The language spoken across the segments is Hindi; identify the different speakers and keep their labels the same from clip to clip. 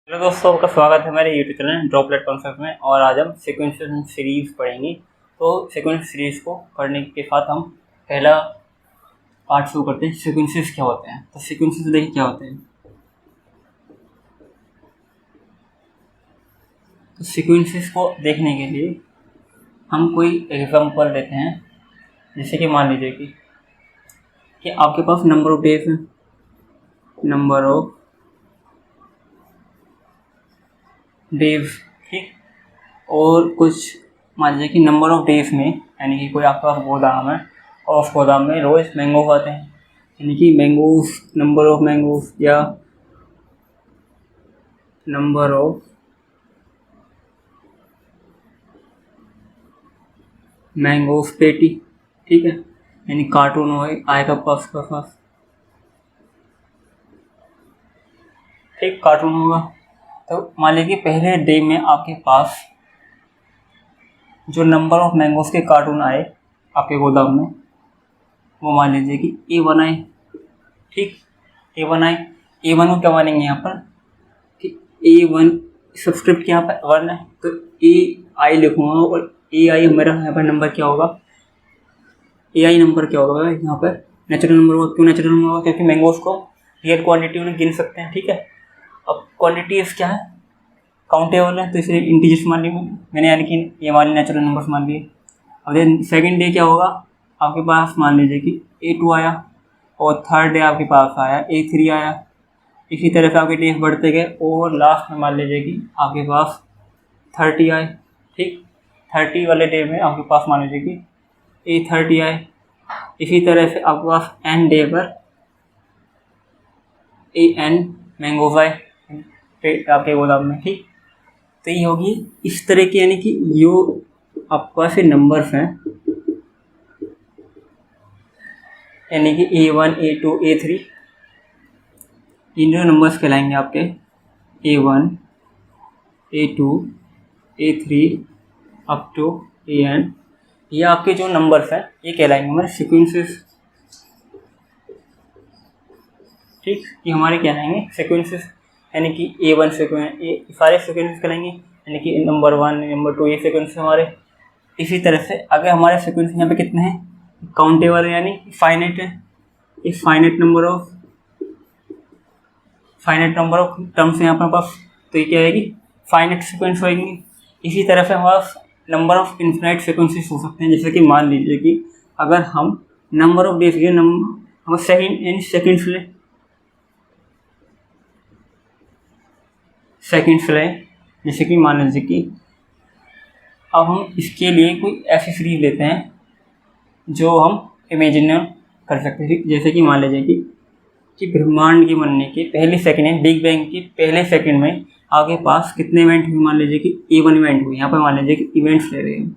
Speaker 1: हेलो दोस्तों, आपका स्वागत है हमारे यूट्यूब चैनल ड्रॉपलेट कॉन्सेप्ट में। और आज हम सीक्वेंशियल सीरीज़ पढ़ेंगे। तो सीक्वेंस सीरीज़ को पढ़ने के साथ हम पहला पार्ट शुरू करते हैं। सीक्वेंसेस क्या होते हैं? तो सीक्वेंसेस देखिए क्या होते हैं। तो सीक्वेंसेस को देखने के लिए हम कोई एग्जांपल लेते हैं। जैसे कि मान लीजिए कि आपके पास नंबर ऑफ डेज है, नंबर ऑफ डेज, ठीक। और कुछ मान लीजिए कि नंबर ऑफ डेज में, यानी कि कोई आपके पास गोदाम है और उस गोदाम में रोज़ मैंगो आते हैं, यानी कि मैंगोज, नंबर ऑफ मैंगोज या नंबर ऑफ मैंगोज पेटी, ठीक है। यानी कार्टून हो आएगा पास का पास, ठीक, कार्टून होगा। तो मान लीजिए पहले डे में आपके पास जो नंबर ऑफ मैंगोज के कार्टून आए आपके गोदाम में, वो मान लीजिए कि A1 आए, ठीक। A1 आए, A1 को क्या मानेंगे यहाँ पर कि A1 सब्सक्रिप्ट यहाँ पर 1 है, तो AI लिखूँगा और AI मेरा यहाँ पर नंबर क्या होगा, AI नंबर क्या होगा यहाँ पर, नेचुरल नंबर होगा। क्यों नेचुरल नंबर होगा? क्योंकि मैंगोज को रियल क्वांटिटी में गिन सकते हैं, ठीक है। अब क्वांटिटीज क्या है, काउंटेबल है, तो इसलिए इंटीजर्स मान ली मैंने, यानी कि ये मान ली नेचुरल नंबर्स मान लिए। अब सेकंड डे क्या होगा, आपके पास मान लीजिए कि A2 आया और थर्ड डे आपके पास आया A3 आया। इसी तरह से आपके डेज बढ़ते गए और लास्ट में मान लीजिए कि आपके पास 30 आए, ठीक। 30 वाले डे में आपके पास मान लीजिए कि A30 आए। इसी तरह से आपके पास N डे पर AN मैंगोज आए आपके गोदाम में, ठीक। तो ये होगी इस तरह की, यानी कि जो आपके पास नंबर्स हैं, यानी कि A1 A2 A3, इन जो नंबर्स कहलाएंगे आपके A1 A2 A3 up to AN, ये आपके जो नंबर्स हैं ये कहलाएंगे हमारे सीक्वेंसेस, ठीक। ये हमारे कहलाएंगे सीक्वेंसेस, यानी कि A1 सीक्वेंस, ये सारे सीक्वेंसेस कहलाएंगे, यानी कि नंबर 1 नंबर 2 ये सीक्वेंस हमारे। इसी तरह से अगर हमारे सीक्वेंस यहाँ पे कितने हैं, काउंटेबल यानी फाइनाइट है, इस फाइनाइट नंबर ऑफ टर्म्स यहाँ पर पास, तो ये क्या आएगी, फाइनाइट सीक्वेंस होएंगे। इसी तरह से हमारे पास नंबर ऑफ इनफिनाइट सीक्वेंसेस हो सकते हैं। जैसे कि मान लीजिए कि अगर हम नंबर ऑफ डेज के हम सेकेंड्स लें, जैसे कि मान लीजिए कि अब हम इसके लिए कोई ऐसी सीरीज लेते हैं जो हम इमेजिन कर सकते हैं। जैसे कि मान लीजिए कि ब्रह्मांड के बनने के पहले सेकंड में, बिग बैंग के पहले सेकंड में आपके पास कितने इवेंट हुए, मान लीजिए कि A1 इवेंट हुए। यहाँ पर मान लीजिए कि इवेंट्स ले रहे हैं,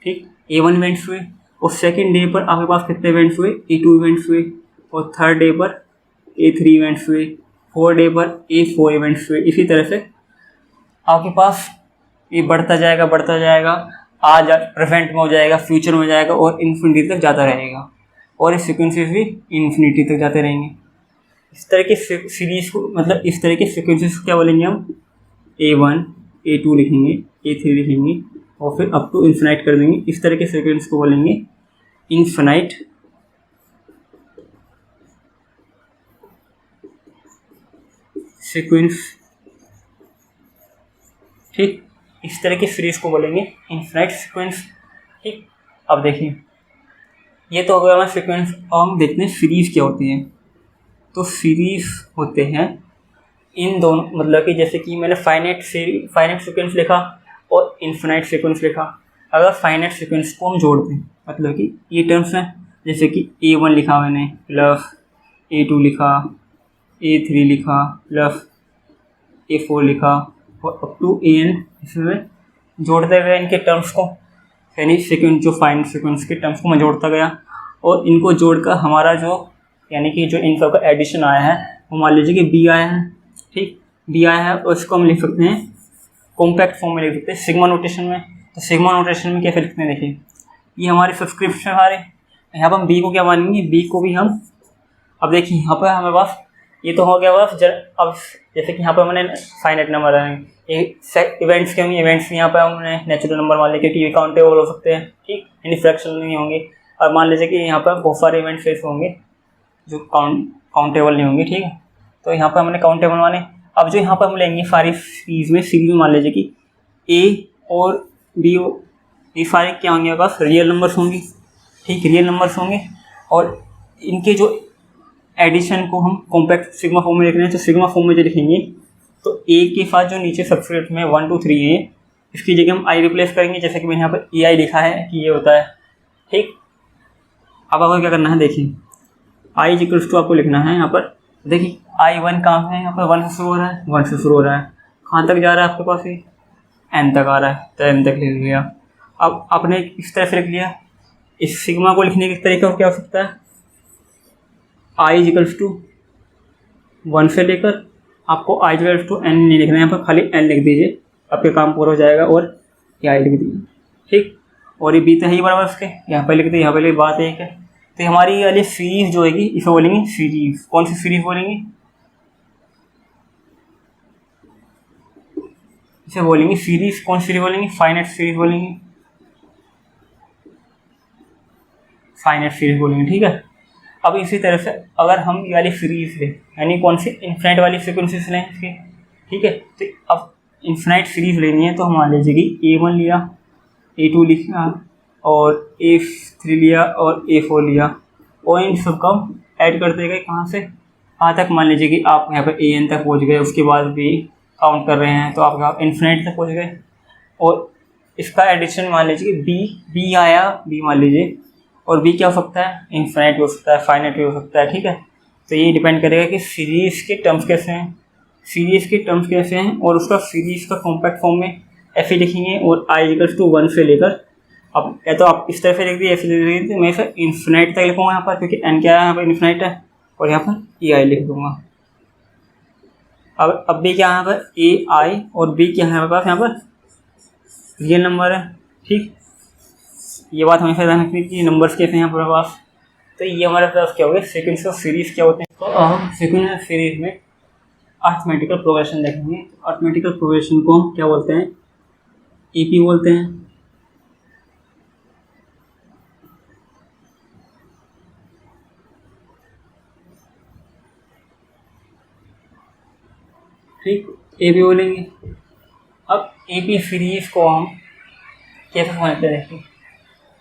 Speaker 1: ठीक। A1 इवेंट्स हुए और सेकंड डे पर आपके पास कितने इवेंट्स हुए, A2 इवेंट्स हुए और थर्ड डे पर A3 इवेंट्स हुए, फोर्थ डे पर A4 इवेंट्स हुए। इसी तरह से आपके पास ये बढ़ता जाएगा, आज प्रेजेंट में हो जाएगा, फ्यूचर में हो जाएगा और इन्फिनिटी तक जाता रहेगा, और इस सीक्वेंसेस भी इन्फिनिटी तक जाते रहेंगे। इस तरह के सीरीज को, मतलब इस तरह के सीक्वेंसेस को क्या बोलेंगे हम, A1 A2 लिखेंगे, A3 लिखेंगे और फिर अप टू इन्फिनाइट कर देंगे। इस तरह के सीक्वेंस को बोलेंगे इन्फिनाइट सीक्वेंस, ठीक। इस तरह की सीरीज को बोलेंगे इन्फिनाइट सीक्वेंस, ठीक। अब देखिए, ये तो हो गया हमारा सीक्वेंस। और हम देखते हैं सीरीज क्या होती है। तो सीरीज होते हैं इन दोनों, मतलब कि जैसे कि मैंने फाइनाइट सीक्वेंस लिखा और इन्फिनाइट सीक्वेंस लिखा। अगर फाइनाइट सीक्वेंस को हम जोड़ते हैं, मतलब कि ये टर्म्स हैं, जैसे कि A1 लिखा मैंने प्लस A2 लिखा, A3 लिखा प्लस A4 लिखा और अप टू AN, इसमें जोड़ते हुए इनके टर्म्स को, यानी सीक्वेंस, जो फाइनाइट सीक्वेंस के टर्म्स को मैं जोड़ता गया और इनको जोड़कर हमारा जो, यानी कि जो इन सब का एडिशन आया है वो मान लीजिए कि B आया है, ठीक। B आया है और इसको हम लिख सकते हैं कॉम्पैक्ट फॉर्म में लिख सकते हैं, सिग्मा नोटेशन में। तो सिग्मा नोटेशन में कैसे लिखते हैं, देखिए ये हमारे सब्सक्रिप्शन हमारे, यहाँ पर हम B को क्या मानेंगे, B को भी हम, अब देखिए यहाँ पर हमारे पास ये तो हो गया बस। अब जैसे कि यहाँ पर मैंने फाइनाइट नंबर है, इवेंट्स के होंगे, इवेंट्स यहाँ पर हमने नेचुरल नंबर मान लीजिए, क्योंकि काउंटेबल हो सकते हैं, ठीक, यानी फ्रैक्शनल नहीं होंगे। और मान लीजिए कि यहाँ पर बहुत सारे इवेंट्स ऐसे होंगे जो काउंटेबल नहीं होंगे, ठीक है। तो यहाँ पर हमने काउंटेबल माने। अब जो यहाँ पर हम लेंगे सारी सीरीज में मान लीजिए कि ए और बी, ये सारे क्या होंगे, आपके पास रियल नंबर्स होंगे, ठीक, रियल नंबर्स होंगे। और इनके जो एडिशन को हम कॉम्पैक्ट सिग्मा फॉर्म में लिख रहे हैं, तो सिग्मा फॉर्म में जो लिखेंगे तो ए के साथ जो नीचे सबस्क्रिप्ट में 1 2 3 है, इसकी जगह हम आई रिप्लेस करेंगे, जैसे कि मैंने यहाँ पर ए आई लिखा है कि ये होता है, ठीक। अब आपको क्या करना है, देखिए आई इक्वल्स टू आपको लिखना है यहाँ पर, देखिए I1 कहाँ है, यहाँ पर 1 से शुरू हो रहा है, 1 से शुरू हो रहा है, कहाँ तक जा रहा है आपके पास, ये n तक आ रहा है, तो n तक लिख लिया। अब आपने इस तरह से लिख लिया। इस सिग्मा को लिखने का तरीका क्या हो सकता है, I इक्वल्स टू 1 से लेकर आपको I इक्वल्स टू n नहीं लिखना है, यहाँ पर खाली n लिख दीजिए, आपके काम पूरा हो जाएगा। और ये I लिख दीजिए, ठीक। और ये b तो है ही बराबर उसके, यहाँ पर लिख दिए, यहाँ पर लिख, बात एक है। तो हमारी वाली सीरीज जो होगी इसे बोलेंगे सीरीज। कौन सी सीरीज बोलेंगे, इसे बोलेंगे सीरीज। कौन सी सीरीज बोलेंगे, फाइनाइट सीरीज बोलेंगे, फाइनाइट सीरीज बोलेंगे, ठीक है। अब इसी तरह से अगर हम ये वाली सीरीज लें, यानी कौन सी, इन्फिनाइट वाली फ्रीक्वेंसीज लें इसकी, ठीक है। तो अब इन्फिनाइट सीरीज लेनी है, तो हम मान लीजिए कि A1 लिया, A2 लिखा और A3 लिया और A4 लिया, और इन सब का ऐड करते गए, कहाँ से कहाँ तक, मान लीजिए कि आप यहाँ पर AN तक पहुँच गए, उसके बाद भी काउंट कर रहे हैं तो आप इन्फिनाइट तक पहुँच गए। और इसका एडिशन मान लीजिए कि बी आया, बी मान लीजिए, और बी क्या हो सकता है, इन्फिनाइट हो सकता है, फाइनाइट हो सकता है, ठीक है। तो ये डिपेंड करेगा कि सीरीज़ के टर्म्स कैसे हैं, सीरीज़ के टर्म्स कैसे हैं, और उसका सीरीज़ का कॉम्पैक्ट फॉर्म में ऐसे लिखेंगे। और I इक्वल्स टू 1 से लेकर, अब या तो आप इस तरह से लिख दिए, ऐसे लिख दिए, मैं इसे इन्फिनाइट तक लिखूँगा यहाँ पर, क्योंकि n क्या है यहाँ पर, इन्फिनाइट है, और यहाँ पर AI लिख दूँगा। अब भी क्या है यहाँ पर, AI, और B क्या है हमारे पास, यहाँ पर रियल नंबर है, ठीक। ये बात हमेशा ध्यान रखनी कि नंबर्स कैसे हैं यहाँ पर पास। तो ये हमारे पास क्या हो गया, सीक्वेंस ऑफ सीरीज क्या होते हैं। तो हम सीक्वेंस ऑफ सीरीज में अरिथमेटिकल प्रोग्रेशन देखेंगे। अरिथमेटिकल प्रोग्रेशन को हम क्या बोलते हैं, AP बोलते हैं, ठीक, AP बोलेंगे। अब AP सीरीज को हम कैसे समझते हैं, देखिए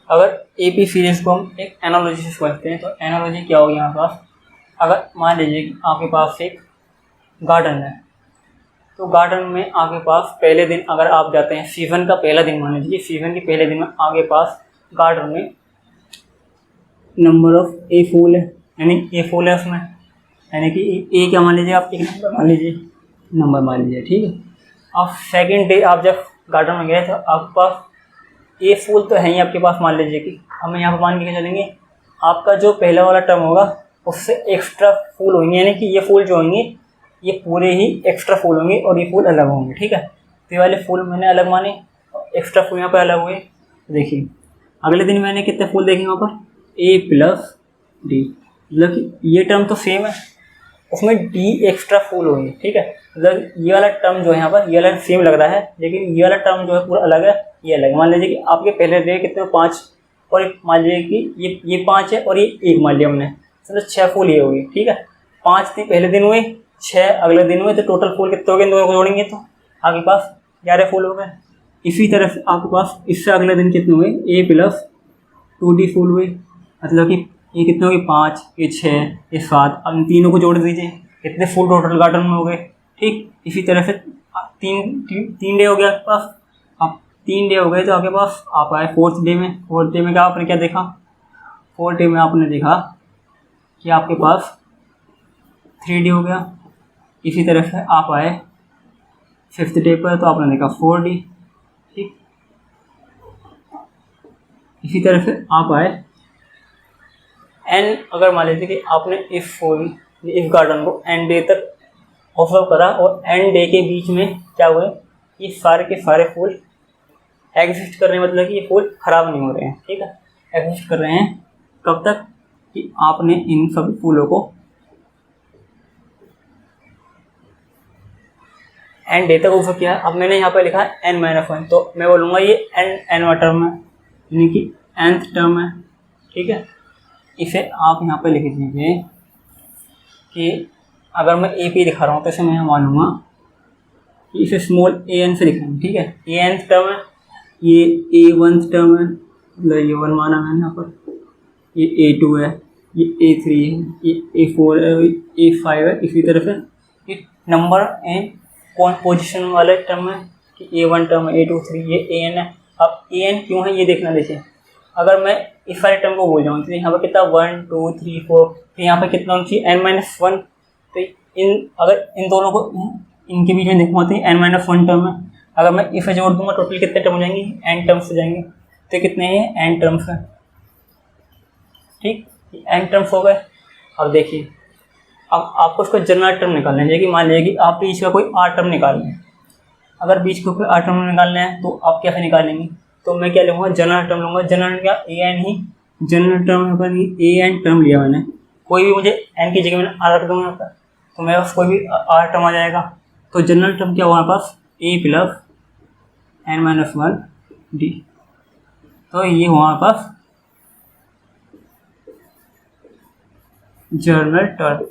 Speaker 1: अगर AP सीरीज को हम एक एनालॉजी से समझते हैं, तो एनालॉजी क्या होगी यहाँ पास, अगर मान लीजिए कि आपके पास एक गार्डन है, तो गार्डन में आपके पास पहले दिन अगर आप जाते हैं, सीज़न का पहला दिन मान लीजिए, सीज़न के पहले दिन में आपके पास गार्डन में नंबर ऑफ ए फूल है, यानी ए फूल है उसमें, यानी कि ए क्या मान लीजिए, आप एक नंबर मान लीजिए, ठीक है। अब सेकेंड डे आप जब गार्डन में गए तो आपके पास ए फूल तो है ही आपके पास, मान लीजिए कि हमें यहाँ पर मान के चलेंगे आपका जो पहला वाला टर्म होगा उससे एक्स्ट्रा फूल होंगे, यानी कि ये फूल जो होंगे ये पूरे ही एक्स्ट्रा फूल होंगे और ये फूल अलग होंगे, ठीक है। तो ये वाले फूल मैंने अलग माने, एक्स्ट्रा फूल यहाँ पर अलग हुए। देखिए अगले दिन मैंने कितने फूल देखे वहाँ पर, A प्लस D, मतलब ये टर्म तो सेम है, उसमें D एक्स्ट्रा फूल होंगे, ठीक है। मतलब ये वाला टर्म जो है यहाँ पर, ये वाला सेम लग रहा है, लेकिन ये वाला टर्म जो है पूरा अलग है, ये अलग। मान लीजिए कि आपके पहले डे कितने 5, और मान लीजिए कि ये 5 है और ये 1 मान लिया हमने, मतलब 6 फूल ये हो गए, ठीक है। 5 दिन पहले दिन हुए, 6 अगले दिन हुए, तो टोटल फूल कितने हो गए, दोनों को जोड़ेंगे तो आपके पास 11 फूल हो गए। इसी तरह से आपके पास इससे अगले दिन कितने हुए, A प्लस 2D फूल हुए, मतलब कि ये कितने हो गए 5, ये 6, ये 7। अब इन तीनों को जोड़ दीजिए, कितने फूल टोटल गार्डन में हो गए, ठीक। इसी तरह से तीन डे हो गया आपके पास। अब 3 डे हो गए तो आपके पास आप आए 4th डे में। 4th डे में क्या आपने क्या देखा, 4th डे में आपने देखा कि आपके पास 3 डे हो गया। इसी तरह से आप आए 5th डे पर तो आपने देखा 4D, ठीक। इसी तरह से आप आए अगर मान लीजिए कि आपने इस गार्डन को n डे तक ऑब्जर्व करा और n डे के बीच में क्या हुए, ये सारे के सारे फूल एग्जिस्ट कर रहे हैं, मतलब कि ये फूल खराब नहीं हो रहे हैं, ठीक है, एग्जिस्ट कर रहे हैं। कब तक कि आपने इन सब फूलों को एन डे तक हो सकती है। अब मैंने यहाँ पर लिखा है एन माइनस वन, तो मैं बोलूँगा ये एनवा टर्म है, यानी कि nth टर्म है, ठीक है। इसे आप यहाँ पर लिख दीजिए कि अगर मैं ए पी दिखा रहा हूँ तो इसे मैं यहाँ मानूंगा कि इसे स्मॉल ए एन से लिखेंगे, ठीक है। ए nth टर्म है, ये ए वन टर्म है, मतलब ये वन माना मैंने यहाँ पर, ये ए टू है, ये ए थ्री है, ये ए फोर है, ए फाइव है। इसी तरह से ये नंबर एन कौन पोजिशन वाले टर्म है कि ए वन टर्म है, ए टू थ्री, ये ए एन है। अब ए एन क्यों है ये देखना। देखिए अगर मैं इस वाले टर्म को बोल जाऊँ तो यहाँ पर कितना 1 2 3 4, तो यहाँ पर कितना होना चाहिए एन माइनस वन। तो अगर इन दोनों को इनके बीच में देखूँगा तो एन माइनस वन टर्म है। अगर मैं इसे जोड़ दूंगा टोटल कितने टर्म हो जाएंगे, एन टर्म्स हो जाएंगे। तो कितने हैं, एन टर्म्स है, ठीक, एन टर्म्स हो गए। अब देखिए अब आपको उसका जनरल टर्म निकालना है कि मान लीजिए कि आप बीच का कोई आर टर्म निकालना है। अगर बीच का कोई आर टर्म निकालना है तो आप कैसे निकालेंगे, तो मैं क्या लूँगा, जनरल टर्म लूँगा। जनरल क्या, A N he general term है, ए एन टर्म लिया मैंने। कोई भी मुझे एन की जगह मैंने आर रख दूँगा तो मेरे पास कोई भी आर टर्म आ जाएगा। तो जनरल टर्म क्या हुआ हमारे पास, a plus n minus one d. तो ये हुआ हमारे पास जनरल टर्म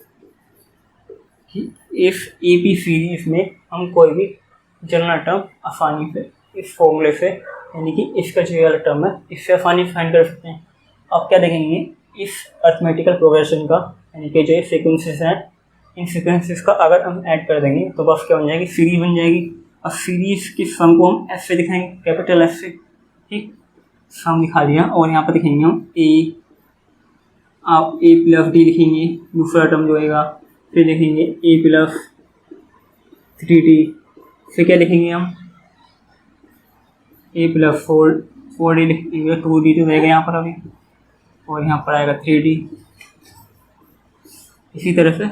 Speaker 1: कि इस ए पी सीरीज में हम कोई भी जनरल टर्म आसानी से इस फॉर्मूले से, यानी कि इसका जो वाला टर्म है इससे आसानी से फाइंड कर सकते हैं। अब क्या देखेंगे, इस अर्थमेटिकल प्रोग्रेशन का, यानी कि जो सीक्वेंसेस हैं, इन सीक्वेंसेस का अगर हम ऐड कर देंगे तो बस क्या बन जाएगी, सीरीज बन जाएगी। और सीरीज की सम को हम एस से दिखाएंगे, कैपिटल एस से, ठीक। सम दिखा दिया और यहाँ पर दिखेंगे हम ए, आप ए प्लस डी लिखेंगे दूसरा टर्म जो होगा, फिर लिखेंगे ए प्लस थ्री डी, फिर क्या लिखेंगे हम ए प्लस फोर डी लिखेंगे, टू डी तो रहेगा यहाँ पर अभी, और यहाँ पर आएगा थ्री डी। इसी तरह से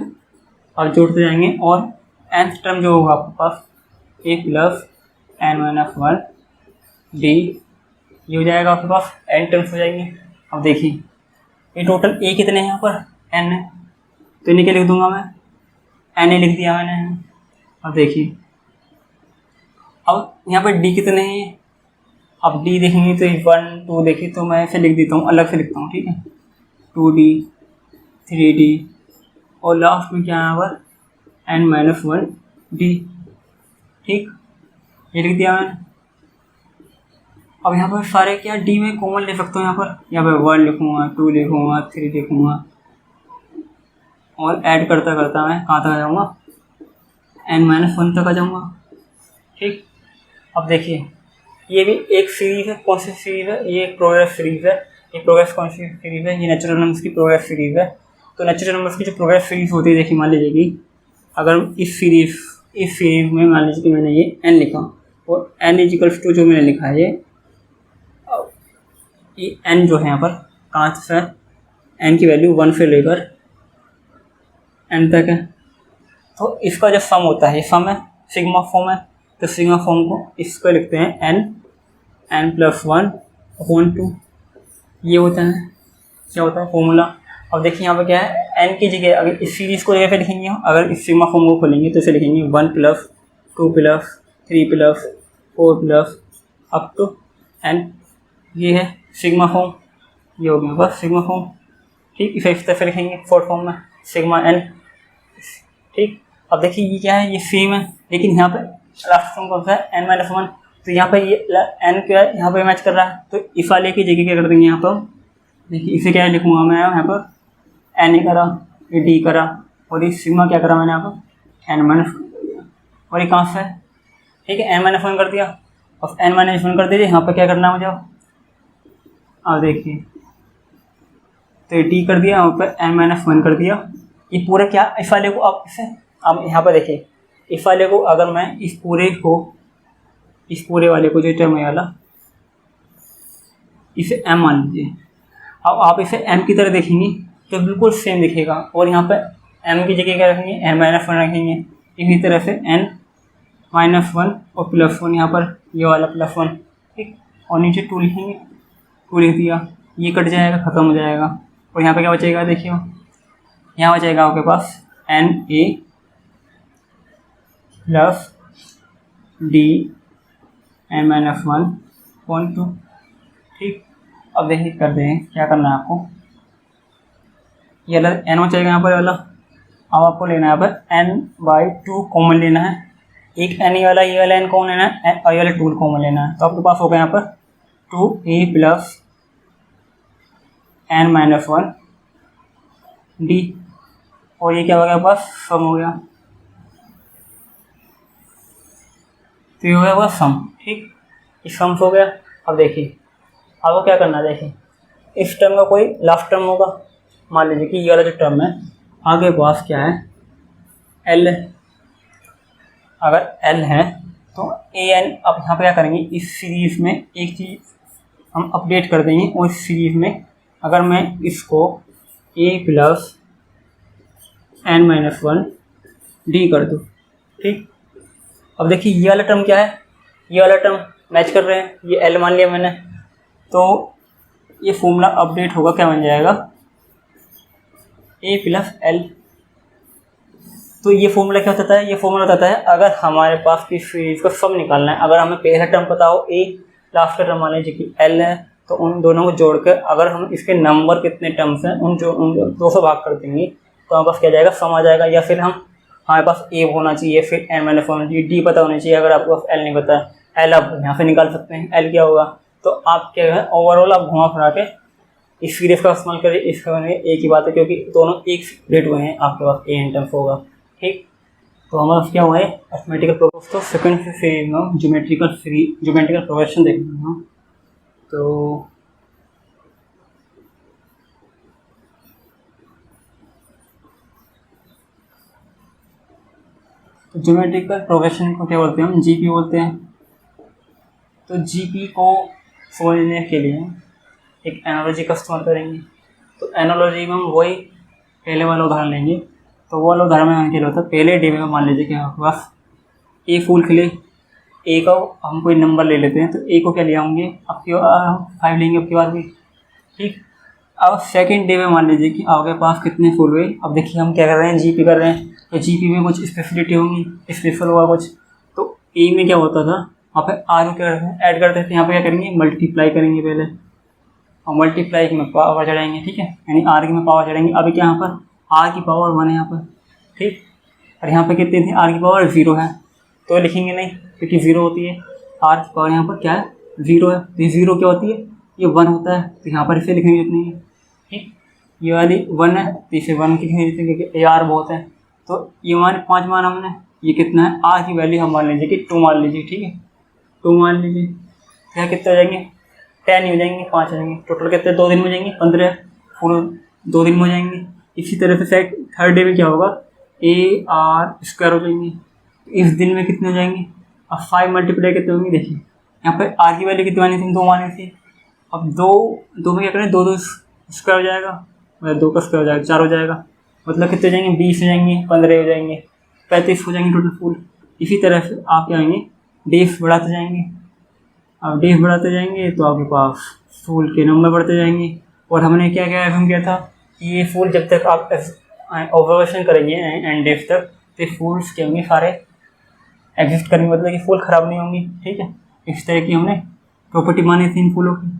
Speaker 1: आप जोड़ते जाएंगे और nth टर्म जो होगा आपके पास a plus n minus one d, ये हो जाएगा आपके पास, एन टर्म्स हो जाएंगे। अब देखिए ये टोटल ए कितने हैं यहाँ पर, एन है, तो इन्हें क्या लिख दूंगा मैं, एन ए लिख दिया मैंने। अब देखिए अब यहाँ पर डी कितने हैं, अब डी देखेंगे तो 1 2 देखिए, तो मैं इसे लिख देता हूँ, अलग से लिखता हूँ, ठीक है, 2D 3D और लास्ट में क्या है यहाँ पर एन माइनस वन डी, ठीक, ये लिख दिया मैंने। अब यहाँ पर सारे क्या डी में कॉमन ले सकता हूँ, यहाँ पर 1 लिखूँगा, 2 लिखूँगा, 3 लिखूँगा और ऐड करता करता मैं कहाँ तक आ जाऊँगा, एन माइनस वन तक आ जाऊँगा, ठीक। अब देखिए ये भी एक सीरीज़ है, कौन सी सीरीज़ है, ये एक प्रोग्रेस सीरीज़ है। ये प्रोग्रेस कौन सी सीरीज़ है, ये नेचुरल नंबर्स की प्रोग्रेस सीरीज़ है। तो नेचुरल नंबर्स की जो प्रोग्रेस सीरीज़ होती है, देखिए मान लीजिए कि अगर इस सीरीज़ में मान लीजिए कि मैंने ये एन लिखा और एन इजिकल्स टू जो मैंने लिखा है ये एन जो है यहाँ पर कहाँ से, एन की वैल्यू 1 से लेकर एन तक है। तो इसका जो सम होता है, ये सम है, सिग्मा फॉर्म है। तो सिग्मा फॉर्म को इसको लिखते हैं n plus one upon two, ये होता है क्या होता है फॉर्मूला। अब देखिए यहाँ पर क्या है, एन की जगह अगर इस सीरीज़ को जगह पे लिखेंगे, अगर इस सिग्मा फॉर्म को खोलेंगे तो इसे लिखेंगे 1 plus 2 plus 3 plus 4 plus up to n, ये है सिग्मा फॉर्म, ये हो गया बस सिग्मा फॉर्म, ठीक। इसे इस तरह से लिखेंगे फोर्थ फॉर्म में सिग्मा एन, ठीक। अब देखिए ये क्या है, ये सेम है, लेकिन यहाँ पे लास्ट फॉर्म कौन सा है, एन माइनस वन। तो यहाँ पे ये एन क्या है, यहाँ पे मैच कर रहा है, तो इस वाले की जगह क्या कर देंगे यहाँ पर, देखिए इसे क्या लिखूँगा मैं यहाँ पर एन ए करा, ये डी करा और ये सिग्मा क्या करा मैंने यहाँ पर एन माइनस, और ये कहाँ से है, ठीक है, एन माइनस वन कर दिया और एन माइनस वन कर दीजिए। यहाँ पर क्या करना है मुझे, अब देखिए तो ये डी कर दिया, यहाँ पर एन माइनस वन कर दिया। ये पूरा क्या, इस वाले को आप इसे, अब यहाँ पर देखिए इस वाले को अगर मैं इस पूरे वाले को जो टर्म है वाला इसे m मान लीजिए। अब आप इसे m की तरह देखेंगे तो बिल्कुल सेम दिखेगा, और यहाँ पर m की जगह क्या रखेंगे, n माइनस वन रखेंगे। इसी तरह से n माइनस वन और प्लस वन, यहाँ पर ये वाला प्लस वन, ठीक, और नीचे 2 लिखेंगे, 2 लिख दिया, ये कट जाएगा, ख़त्म हो जाएगा। और यहाँ पर क्या बचेगा, देखिए यहाँ बचेगा आपके पास n a plus d n minus one point two. ठीक, अब देखिए करते हैं क्या करना है आपको। ये वाला एन हो जाएगा यहाँ पर वाला। अब आपको लेना है यहाँ पर एन बाई टू कॉमन लेना है। एक एन ये वाला एन कॉमन लेना है और ये वाला टू कॉमन लेना है। तो आपके पास होगा यहाँ पर two a plus n minus one d, और ये क्या हो गया पास सम हो गया। तो ये हो गया बस सम। ठीक, इस सम हो गया। अब देखिए आपको क्या करना है। देखिए इस टर्म का कोई लास्ट टर्म होगा। मान लीजिए कि ये वाला जो टर्म है आगे पास क्या है एल है। अगर एल है तो ए एन, अब यहाँ पे क्या करेंगे इस सीरीज़ में एक चीज़ हम अपडेट कर देंगे। और इस सीरीज़ में अगर मैं इसको a plus n minus one d कर दूँ। ठीक, अब देखिए ये वाला टर्म क्या है, ये वाला टर्म मैच कर रहे हैं। ये एल मान लिया मैंने, तो ये फॉर्मूला अपडेट होगा, क्या बन जाएगा ए प्लस एल। तो ये फॉर्मूला क्या होता है, ये फॉर्मूला बताता है अगर हमारे पास किसी सीरीज का सम निकालना है, अगर हमें पहला टर्म पता हो ए, लास्ट का टर्म मान लीजिए कि एल है, तो उन दोनों को जोड़कर अगर हम इसके नंबर कितने टर्म्स हैं उन 200 भाग कर देंगे तो हमारे पास क्या जाएगा सम आ जाएगा। या फिर हम हमारे पास ए होना चाहिए, फिर एन माइनस होना चाहिए, डी पता होना चाहिए। अगर आपके पास एल नहीं पता है, एल आप यहाँ से निकाल सकते हैं एल क्या होगा। तो आप क्या है ओवरऑल आप घुमा फिरा के इस सीरीज का इस्तेमाल करिए। इसका एक ही बात है क्योंकि दोनों एक रेट हुए हैं, आपके पास ए एन टर्म्स होगा। ठीक, तो हमारे पास क्या हुआ है अरिथमेटिकल प्रोग्रेशन। तो सेकंड सीरीज में ज्योमेट्रिकल प्रोग्रेशन देखना है। तो ज्योमेट्रिकल प्रोग्रेशन को क्या बोलते हैं हम, जीपी बोलते हैं। तो जीपी को समझने के लिए एक एनालॉजी का इस्तेमाल करेंगे। तो एनालॉजी में हम वही पहले वाला उदाहरण लेंगे। तो वो वाला उदाहरण में क्या होता है, पहले डे में मान लीजिए कि आपके पास ए फूल खिले, ए का हम कोई नंबर ले लेते हैं। तो ए को क्या ले आएंगे, अब की 5 लेंगे अब की बार भी। ठीक, अब सेकंड डे में मान लीजिए कि आपके पास कितने फूल हुए। अब देखिए हम क्या कर रहे हैं, जीपी कर रहे हैं। तो जीपी में कुछ स्पेशलिटी होंगी, स्पेशल होगा कुछ। तो ए में क्या होता था, वहाँ पे आर क्या करते हैं ऐड करते थे। यहाँ पे क्या करेंगे मल्टीप्लाई करेंगे पहले, और मल्टीप्लाई में पावर चढ़ाएंगे। ठीक है, यानी आर की में पावर चढ़ाएंगे। अभी क्या यहाँ पर आर की पावर 1 है यहाँ पर। ठीक, और यहाँ पे कितनी थी, आर की पावर 0 है। तो लिखेंगे नहीं क्योंकि 0 होती है, आर की पावर यहाँ पर क्या है 0 है। तो ये 0 क्या होती है, ये 1 होता है। तो यहाँ पर इसे लिखने की जरूरत नहीं है। ठीक, ये वाली 1 है तो इसे 1 की लिखने की जरूरत है क्योंकि आर बहुत है। तो ये हमारे 5 मान हमने, ये कितना है आर की वैल्यू हम मान लीजिए कि 2 मान लीजिए। ठीक है, 2 मान लीजिए। यहाँ कितने हो जाएंगे 10 हो जाएंगे, 5 हो जाएंगे। टोटल कितने 2 दिन में हो जाएंगे 15 फुल 2 दिन में हो जाएंगे। इसी तरह से थर्ड डे में क्या होगा, ए आर स्क्वायर हो जाएंगे। इस दिन में कितने हो जाएंगे, अब 5 मल्टीप्लाई कितने होंगे। देखिए यहाँ पर आर की वैल्यू कितनी मानी थी, 2 मानी थी। अब 2 में क्या करें, 2 स्क्वायर हो जाएगा, मतलब 2 का स्क्वायर हो जाएगा 4 हो जाएगा। मतलब कितने हो जाएंगे 20 हो जाएंगे, 15 हो जाएंगे, 35 हो जाएंगे टोटल फुल। इसी तरह से आप क्या आएंगे डेज बढ़ाते जाएंगे। अब डेज बढ़ाते जाएंगे तो आपके पास फूल के नंबर बढ़ते जाएंगे। और हमने क्या क्या एफएम किया था कि ये फूल जब तक आप ऑब्जर्वेशन करेंगे एंड डेज तक, तो फूल्स क्या होंगे सारे एग्जिस्ट करेंगे, मतलब कि फूल ख़राब नहीं होंगी। ठीक है, इस तरह की हमने प्रॉपर्टी मानी थी इन फूलों की।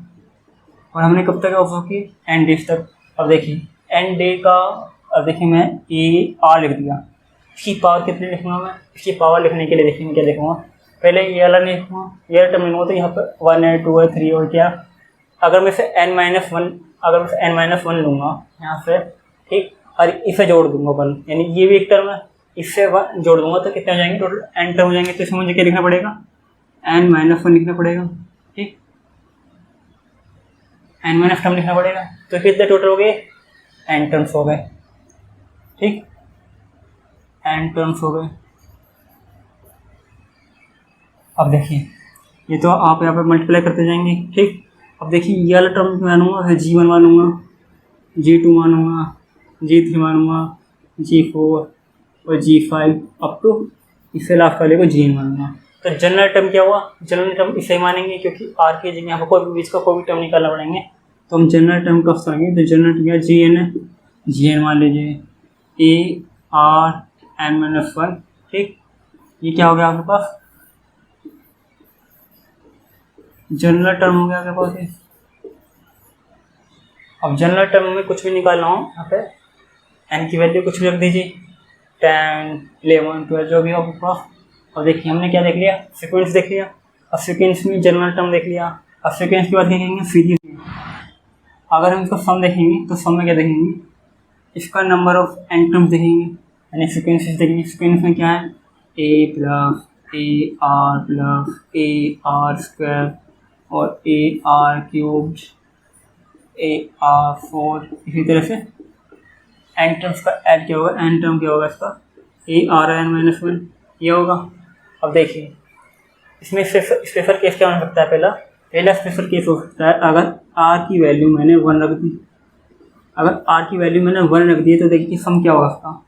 Speaker 1: और हमने कब तक ऑब्जर्व की, एंड डेज तक। अब देखिए एंड डे का, अब देखिए मैं ए आर लिख दिया। इसकी पावर कितनी लिखूँगा मैं, इसकी पावर लिखने के लिए देखिए मैं क्या लिखूँगा, पहले ये वाला नहीं लिखूँगा, ये वाला टर्म लिखूँगा। तो यहाँ पर 1 है 2 है 3 और क्या, अगर मैं इसे n-1 लूँगा यहाँ से। ठीक, और इसे जोड़ दूँगा 1, यानी ये भी एक टर्म है, इससे 1 जोड़ दूँगा तो कितने हो जाएंगे टोटल n टर्म हो जाएंगे। तो इसमें मुझे क्या लिखना पड़ेगा, n-1 लिखना पड़ेगा। ठीक, n- टर्म लिखना पड़ेगा। तो कितने टोटल हो गए, n टर्म्स हो गए। ठीक, n टर्म्स हो गए। अब देखिए ये तो आप यहाँ पर मल्टीप्लाई करते जाएंगे। ठीक, अब देखिए ये वाला टर्म मानूंगा, फिर G1 मानूंगा, G2 मानूंगा, G3 मानूंगा, G4 और G5 अप टू इससे लास्ट वाले को Gn मानूंगा। तो जनरल टर्म क्या हुआ, जनरल टर्म इसे ही मानेंगे क्योंकि आर के जगह यहाँ पर कोई भी बीच का कोई भी टर्म निकालना पड़ेंगे। तो हम जनरल टर्म का करेंगे। तो जनरल टर्म क्या Gn है, Gn मान लीजिए A R n-1। ठीक, ये क्या हो गया आपके पास जनरल टर्म हो गया आपके पास ये। अब जनरल टर्म में कुछ भी निकालना हो यहाँ पे एन की वैल्यू कुछ भी रख दीजिए, 10, 11, 12 जो भी हो आपके पास। और देखिए हमने क्या देख लिया, सीक्वेंस देख लिया। अब सीक्वेंस में जनरल टर्म देख लिया। अब सीक्वेंस के बाद क्या देखेंगे, सीरीज में। अगर हम इसका सम देखेंगे तो सम में क्या देखेंगे, इसका नंबर ऑफ एन टर्म्स देखेंगे, यानी सीक्वेंसेस देखेंगे। सीक्वेंस में क्या है, ए प्लस ए आर स्क्वायर और ए आर क्यूब, ए आर 4, इसी तरह से एन टर्म्स का ऐड क्या होगा, एन टर्म क्या होगा इसका, ए आर एन माइनस 1 ये होगा। अब देखिए इसमें स्पेशल केस क्या हो सकता है, पहला स्पेशल केस हो सकता है अगर आर की वैल्यू मैंने 1 रख दी। अगर आर की वैल्यू मैंने 1 रख दी है तो देखिए सम क्या होगा इसका,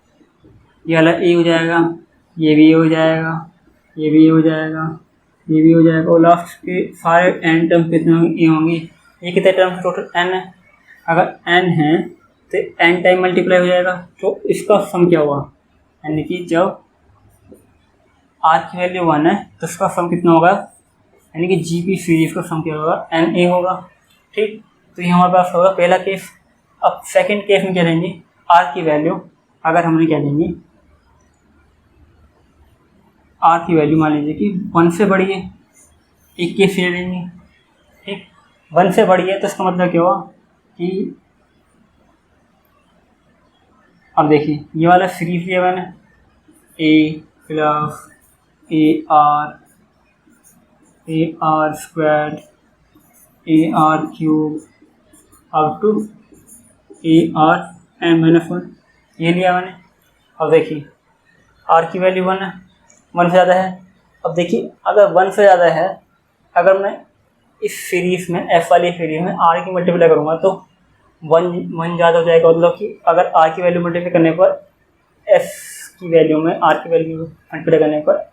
Speaker 1: ये वाला ए हो जाएगा, ये भी ए हो जाएगा, ये भी ए हो जाएगा, ये भी हो जाएगा, और लास्ट के सारे एन टर्म कितने होंगे, ए होंगे। ये कितने टर्म टोटल एन है, अगर एन है तो एन टाइम मल्टीप्लाई हो जाएगा, तो इसका सम क्या हुआ, यानी कि जब आर की वैल्यू 1 है तो इसका सम कितना होगा, यानी कि जी पी सीरीज का सम क्या होगा, एन ए होगा। ठीक, तो ये हमारे पास होगा पहला केस। अब सेकंड केस में क्या लेंगे, आर की वैल्यू अगर हमने क्या लेंगे, आर की वैल्यू मान लीजिए कि 1 से बड़ी है, एक केस ले लेंगे। ठीक, 1 से बड़ी है तो इसका मतलब क्या हुआ कि अब देखिए ये वाला सीरीज लिया मैंने, a plus a r square a r cube up to a r n minus 1 ये लिया मैंने। अब देखिए आर की वैल्यू 1 है, 1 से ज़्यादा है। अब देखिए अगर 1 से ज़्यादा है, अगर मैं इस सीरीज़ में एफ वाली सीरीज़ में आर की मल्टीप्लाई करूँगा तो 1 ज़्यादा हो जाएगा, मतलब कि अगर आर की वैल्यू मल्टीप्लाई करने पर एफ की वैल्यू में आर की वैल्यू मल्टीप्लाई करने पर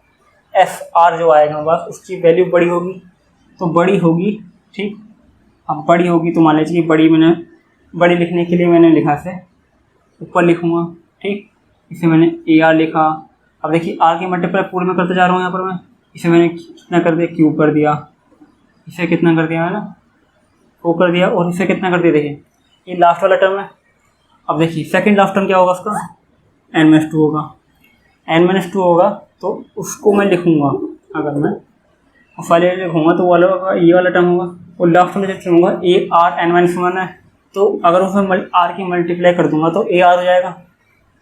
Speaker 1: एफ आर जो आएगा बस उसकी वैल्यू बड़ी होगी, तो बड़ी होगी। ठीक, अब बड़ी होगी तो मान लीजिए बड़ी लिखने के लिए मैंने लिखा से ऊपर लिखूँगा। ठीक, इसे मैंने ए आर लिखा। अब देखिए आर की मल्टीप्लाई पूरे में करते जा रहा हूँ, यहाँ पर मैं इसे मैंने कितना कर दिया, क्यूब कर दिया, इसे कितना कर दिया मैंने, वो कर दिया, और इसे कितना कर दिया, देखिए ये लास्ट वाला टर्म है। अब देखिए सेकंड लास्ट टर्म क्या होगा उसका, n-2 होगा। n-2 होगा तो उसको मैं लिखूँगा, अगर मैं उस वाले लिखूँगा तो वाला ये वाला टर्म होगा, और लास्ट में जब चुनूँगा ए आर n-1 है, तो अगर उसमें आर की मल्टीप्लाई कर दूंगा तो ए आर हो जाएगा,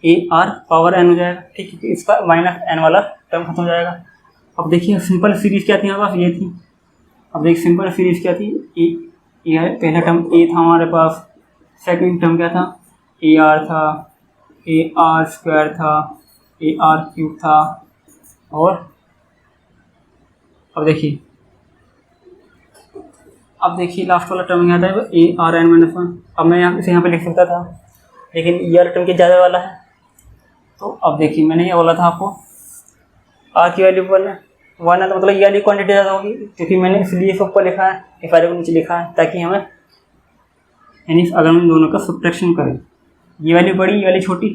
Speaker 1: ए आर पावर n हो जाएगा। ठीक, क्योंकि इसका माइनस n वाला टर्म खत्म हो जाएगा। अब देखिए सिंपल सीरीज़ क्या थी हमारे पास, ये थी। अब देखिए सिंपल सीरीज़ क्या थी, ये पहला टर्म ए था हमारे पास, सेकंड टर्म क्या था, ए आर था, ए आर स्क्वायर था, ए आर क्यूब था, और अब देखिए लास्ट वाला टर्म क्या था, ए आर n-1। अब मैं यहाँ पे लिख सकता था, लेकिन ये वाला टर्म के ज़्यादा वाला है, तो अब देखिए मैंने ये बोला था आपको आर की वैल्यू 1 है तो मतलब ये वाली क्वान्टिटी ज़्यादा होगी, क्योंकि मैंने इसलिए इस ऊपर लिखा है, इस वाले को नीचे लिखा है, ताकि हमें यानी अगर हम दोनों का सब्ट्रैक्शन करें, ये वाली बड़ी ये वाली छोटी,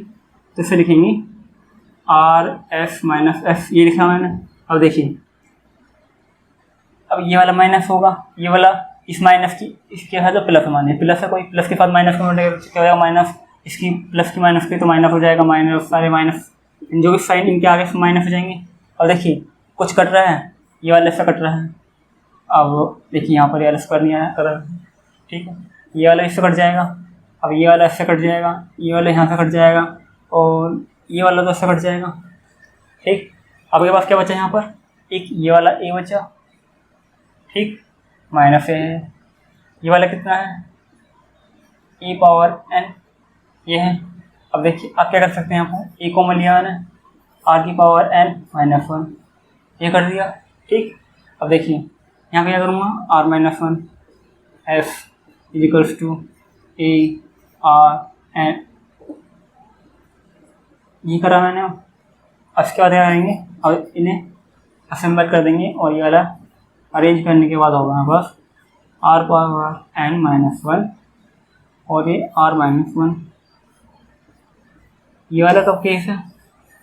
Speaker 1: तो इसे लिखेंगे आर एफ माइनस एफ, ये लिखा मैंने। अब देखिए अब ये वाला माइनस होगा, ये वाला इस माइनस की इसके है तो प्लस माने, प्लस है कोई प्लस के साथ माइनस का क्या होगा, माइनस, इसकी प्लस की माइनस की तो माइनस हो जाएगा, माइनस सारे माइनस जो भी साइन इनके आगे माइनस हो जाएंगे। अब देखिए कुछ कट रहा है, ये वाला इससे कट रहा है। अब देखिए यहाँ पर ये वाला स्क्वायर नहीं आया कलर, ठीक है, ये वाला इससे कट जाएगा। अब ये वाला इससे कट जाएगा, ये वाला यहाँ से कट जाएगा, और ये वाला तो इससे कट जाएगा। ठीक, अब के पास क्या बचा यहाँ पर, एक ये वाला ए बचा, ठीक, माइनस ए है, ये वाला कितना है, ए पावर एन ये है। अब देखिए आप क्या कर सकते हैं, यहाँ पर ए कॉमन लिया है ना, आर की पावर एन माइनस 1 ये कर दिया। ठीक, अब देखिए यहाँ पे क्या करूँगा, r minus 1 f equals to a r n, ये करा मैंने। अब इसके बाद क्या करेंगे, अब इन्हें असेंबल कर देंगे, और ये वाला अरेंज करने के बाद होगा हमारे पास आर पावर एन माइनस 1 और ये आर माइनस 1। ये वाला कब केस है,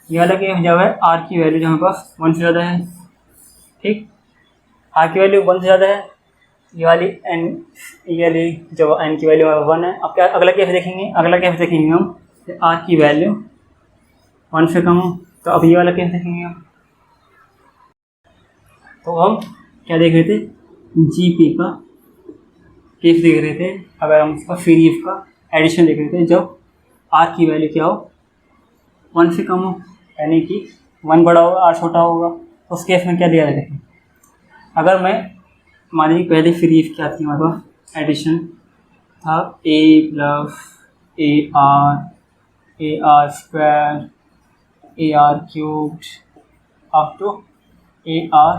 Speaker 1: ये वाला केस जब है आर की वैल्यू जहाँ पास 1 से ज़्यादा है। ठीक, आर की वैल्यू 1 से ज़्यादा है ये वाली एन, ये वाली जब एन की वैल्यू 1 है, अब क्या अगला केस देखेंगे, अगला केस देखेंगे हम आर की वैल्यू 1 से कम हो, तो अब ये वाला केस देखेंगे हम। तो हम क्या देख रहे थे, जीपी का केस देख रहे थे, अगर हम इसका सीरीज का एडिशन देख रहे थे जब आर की वैल्यू क्या हो 1 से कम हो, यानी कि 1 बड़ा होगा आर छोटा होगा, तो उस केस में क्या दिया जाएगा। अगर मैं मान लीजिए पहले सीरीज क्या थी हमारे पास, एडिशन था a plus a r square a r cubed up to a r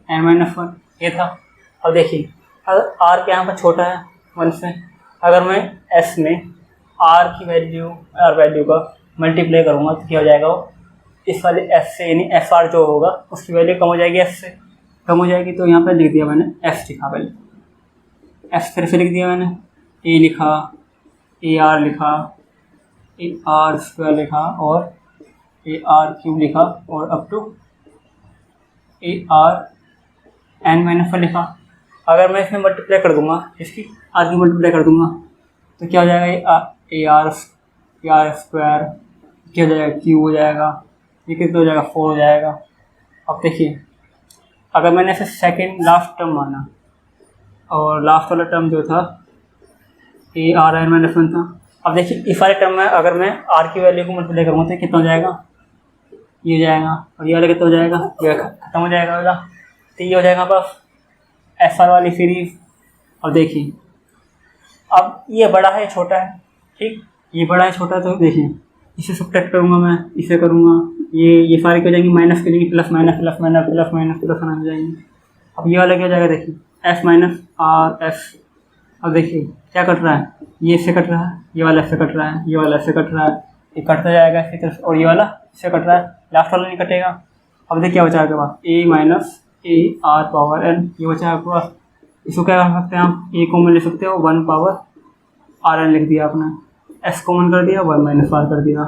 Speaker 1: n minus 1, ये था। अब देखिए अगर आर के यहाँ पर छोटा है 1 से, अगर मैं एस में आर की वैल्यू का मल्टीप्लाई करूँगा तो क्या हो जाएगा, वो इस वाले एस से, यानी एफ आर जो होगा उसकी वैल्यू कम हो जाएगी, एस से कम हो जाएगी। तो यहाँ पर लिख दिया मैंने, एस लिखा पहले, एस फिर से लिख दिया मैंने, ए लिखा, ए आर लिखा, ए आर स्क्वायर लिखा और ए आर क्यूब लिखा और up to a r n minus 1 लिखा। अगर मैं इसमें मल्टीप्लाई कर दूंगा, इसकी आर की मल्टीप्लाई कर दूंगा तो क्या हो जाएगा, ए आर स्क्वायर क्या हो जाएगा, क्यूब हो जाएगा, ये कितना हो जाएगा 4 हो जाएगा। अब देखिए अगर मैंने इसे सेकेंड लास्ट टर्म माना और लास्ट वाला टर्म जो था ए आर एन माइनस 1 था, अब देखिए इस वाले टर्म में अगर मैं आर की वैल्यू को मल्टीप्लाई करूँगा तो कितना हो जाएगा, ये हो जाएगा, और ये वाला कितना हो जाएगा, ये खत्म हो जाएगा वाला, तो ये हो जाएगा बस एफ आर वाली सीरीज। और देखिए अब ये बड़ा है छोटा है, ठीक, ये बड़ा है छोटा, तो देखिए इसे सब्ट्रैक्ट करूँगा मैं, इसे करूँगा, ये सारे क्या हो जाएंगे, माइनस के लिए plus minus plus minus plus minus plus minus हो जाएंगे। अब ये वाला क्या हो जाएगा, देखिए एफ माइनस आर एफ। अब देखिए क्या कट रहा है, ये इससे कट रहा है, ये वाला इससे कट रहा है, ये वाला इससे कट रहा है, ये कटता जाएगा इसकी तरफ, और ये वाला इससे कट रहा है, लास्ट वाला नहीं कटेगा। अब देखिए क्या बचा आपके पास, a minus a r power n, ये बचा आपके पास। इसको क्या कर सकते हैं आप, ए कॉमन ले सकते हो, 1 पावर आर एन लिख दिया आपने, एस कॉमन कर दिया, 1 माइनस आर कर दिया,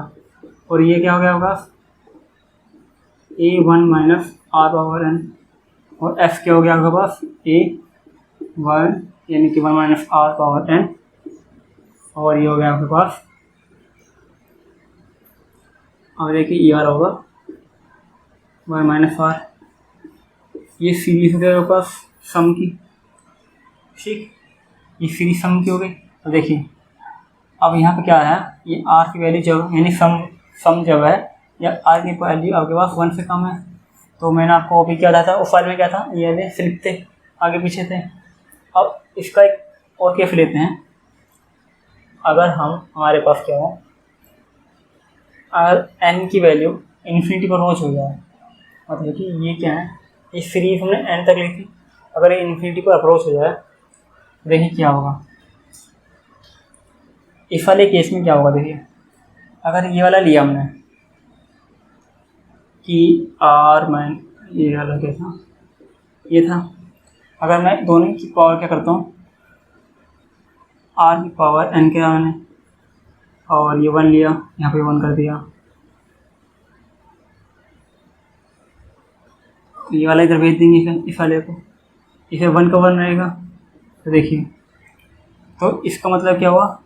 Speaker 1: और ये क्या हो गया आपके पास, ए 1 माइनस आर पावर एन, और एफ क्या हो गया आपके पास, ए 1 यानी कि 1 माइनस आर पावर एन, और ये हो गया आपके पास, और देखिए ई आर होगा 1 माइनस आर। ये सीरीज हो गया आपके पास सम की, ठीक, ये सीरीज सम की हो गई। तो देखिए अब यहाँ पे क्या है, ये आर की वैल्यू जब, यानी सम जब है या आर की वैल्यू आपके पास 1 से कम है, तो मैंने आपको अभी क्या था उस फाइल में क्या था, ये वाले स्लिप थे, आगे पीछे थे। अब इसका एक और केस लेते हैं, अगर हमारे पास क्या हो, अगर एन की वैल्यू इन्फिनिटी पर पहुँच हो जाए, मतलब कि ये क्या है, इस सीरीज हमने एन तक ली थी, अगर ये इन्फिनिटी पर अप्रोच हो जाए, देखिए क्या होगा इस वाले केस में, क्या होगा देखिए, अगर ये वाला लिया हमने कि आर मैन, ये वाला क्या था, ये था, अगर मैं दोनों की पावर क्या करता हूँ, आर की पावर एन के मैंने, और ये 1 लिया, यहाँ पे 1 कर दिया, तो ये वाला इधर भेज देंगे इस वाले को, इसे 1 का 1 रहेगा। तो देखिए तो इसका मतलब क्या हुआ,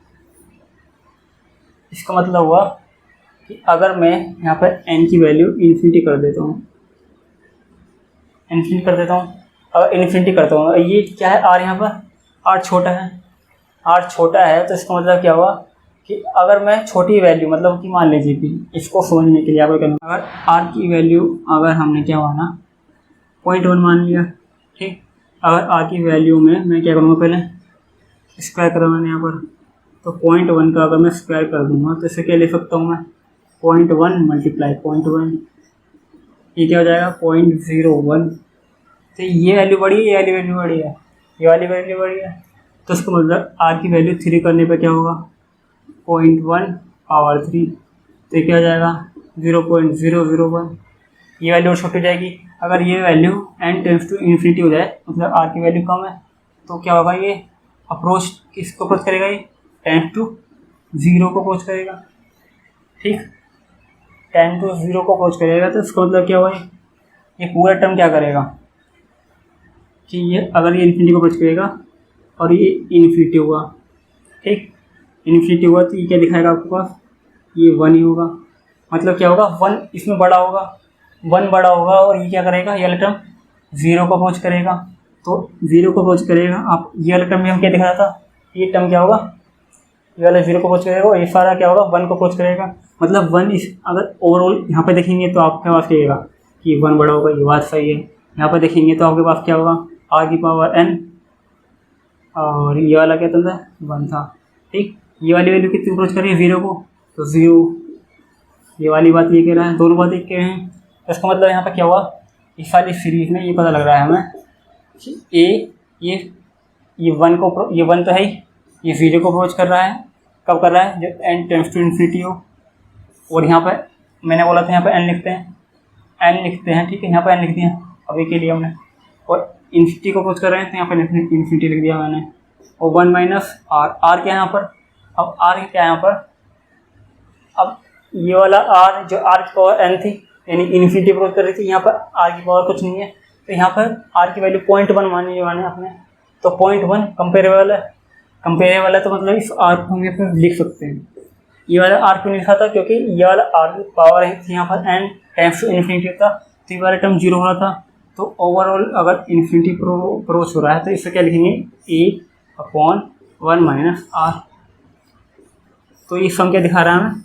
Speaker 1: इसका मतलब हुआ कि अगर मैं यहाँ पर n की वैल्यू इन्फिनिटी कर देता हूँ, अगर इन्फिनिटी करता हूँ, ये क्या है आर, यहाँ पर आर छोटा है, तो इसका मतलब क्या हुआ कि अगर मैं छोटी वैल्यू, मतलब कि मान लीजिए कि इसको समझने के लिए आपको क्या, अगर आर की वैल्यू अगर हमने क्या माना 0.1 मान लिया, ठीक, अगर आर की वैल्यू में मैं क्या करूँगा, पहले स्क्वायर करा मैंने यहाँ पर, तो 0.1 का अगर मैं स्क्वायर कर दूंगा तो इसे क्या ले सकता हूँ मैं, 0.1 मल्टीप्लाई 0.1, ये क्या हो जाएगा 0.01। तो ये वैल्यू बड़ी है, ये वाली वैल्यू बड़ी है, ये वाली वैल्यू बड़ी है, तो इसका मतलब आर की वैल्यू 3 करने पे क्या होगा, 0.1 पावर 3, तो क्या हो जाएगा 0.001, ये वैल्यू छोटी हो जाएगी। अगर ये value n tends to infinity हो जाए, मतलब आर की वैल्यू कम है, तो क्या होगा, ये अप्रोच किसको अप्रोच करेगा, ये टेंड्स टू 0 को अप्रोच करेगा, ठीक, 10 टू 0 को अप्रोच करेगा। तो इसका मतलब क्या हुआ, ये पूरा टर्म क्या करेगा, कि ये अगर ये इन्फिनिटी को अप्रोच करेगा और ये इन्फिनिटी हुआ, ठीक, इन्फिनिटी हुआ तो ये क्या दिखाएगा आपके पास, ये 1 ही होगा। मतलब क्या होगा, 1 इसमें बड़ा होगा, 1 बड़ा होगा और ये क्या करेगा, ये वाला टर्म 0 को अप्रोच करेगा। तो 0 को अप्रोच करेगा, आप ये वाला टर्म में हम क्या दिखा रहा था, ये टर्म क्या होगा, ये वाला 0 को अप्रोच करेगा और ये सारा क्या होगा 1 को अप्रोच करेगा। मतलब 1 इस अगर ओवरऑल यहाँ पे देखेंगे तो आपके पास क्या होगा कि 1 बड़ा होगा, ये बात सही है। यहाँ पर देखेंगे तो आपके पास क्या होगा, r की पावर n और ये वाला क्या था 1 था, ठीक। ये वाली वैल्यू कितनी अप्रोच करिए 0 को, तो 0। ये वाली बात ये कह रहा है, दोनों बात एक कह रहे हैं। तो इसका मतलब यहाँ पर क्या हुआ, इस वाली सीरीज में ये पता लग रहा है हमें कि ये 1 तो है ही, ये 0 को अप्रोच कर रहा है। कब कर रहा है, जब n टेंड्स टू इन्फिनिटी हो। और यहाँ पर मैंने बोला था यहाँ पर n लिखते हैं, ठीक है, यहाँ पर n लिख दिया अभी के लिए हमने। और इन्फिनिटी को अप्रोच कर रहे हैं तो यहाँ पर इन्फिनिटी लिख दिया मैंने। और 1 माइनस r क्या है यहाँ पर, अब r क्या है यहाँ पर, अब ये वाला r जो r की पावर n थी यानी इन्फिनिटी अप्रोच कर रही थी, यहाँ पर r की पावर कुछ नहीं है, तो यहाँ पर r की वैल्यू 0.1 मानी आपने। तो 0.1 कंपेरेबल है, तो मतलब इस r को हम यहाँ पर लिख सकते हैं। ये वाला r क्यों नहीं लिखा था, क्योंकि ये वाला r की पावर है यहाँ पर n टाइम्स टू इन्फिनिटी था, तो ये वाला टर्म 0 हो रहा था। तो ओवरऑल अगर इन्फिनिटी अप्रोच हो रहा है तो इससे क्या लिखेंगे, a/1 माइनस r। तो ये सम क्या दिखा रहा है हमें,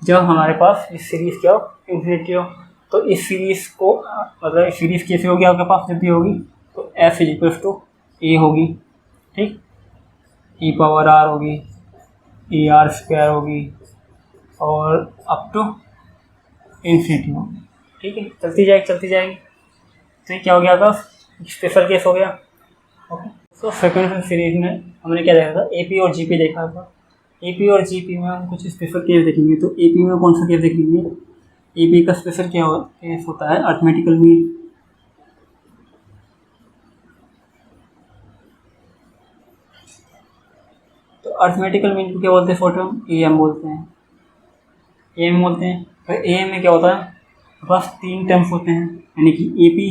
Speaker 1: जब हमारे पास इस सीरीज़ क्या हो, इन्फिनिटी हो, तो इस सीरीज़ को मतलब इस सीरीज़ कैसे होगी आपके पास जब भी होगी, तो f = a होगी, ठीक, e⁻r होगी, ar² होगी और अप टू इन्फिनिटी होगी, ठीक है, चलती जाएगी। तो ये क्या हो गया आपका स्पेशल केस हो गया। ओके, तो फ्रीक्वेंसी सीरीज में हमने क्या देखा था, एपी और जीपी देखा था। एपी और जीपी में हम कुछ स्पेशल केस देखेंगे। तो एपी में कौन सा केस देखेंगे, एपी का स्पेशल केस होता है अरिथमेटिकल मीन। तो अरिथमेटिकल मीन को क्या बोलते हैं, फॉर्म एएम बोलते हैं। तो एएम में क्या होता है, बस 3 टर्म्स होते हैं, यानी कि एपी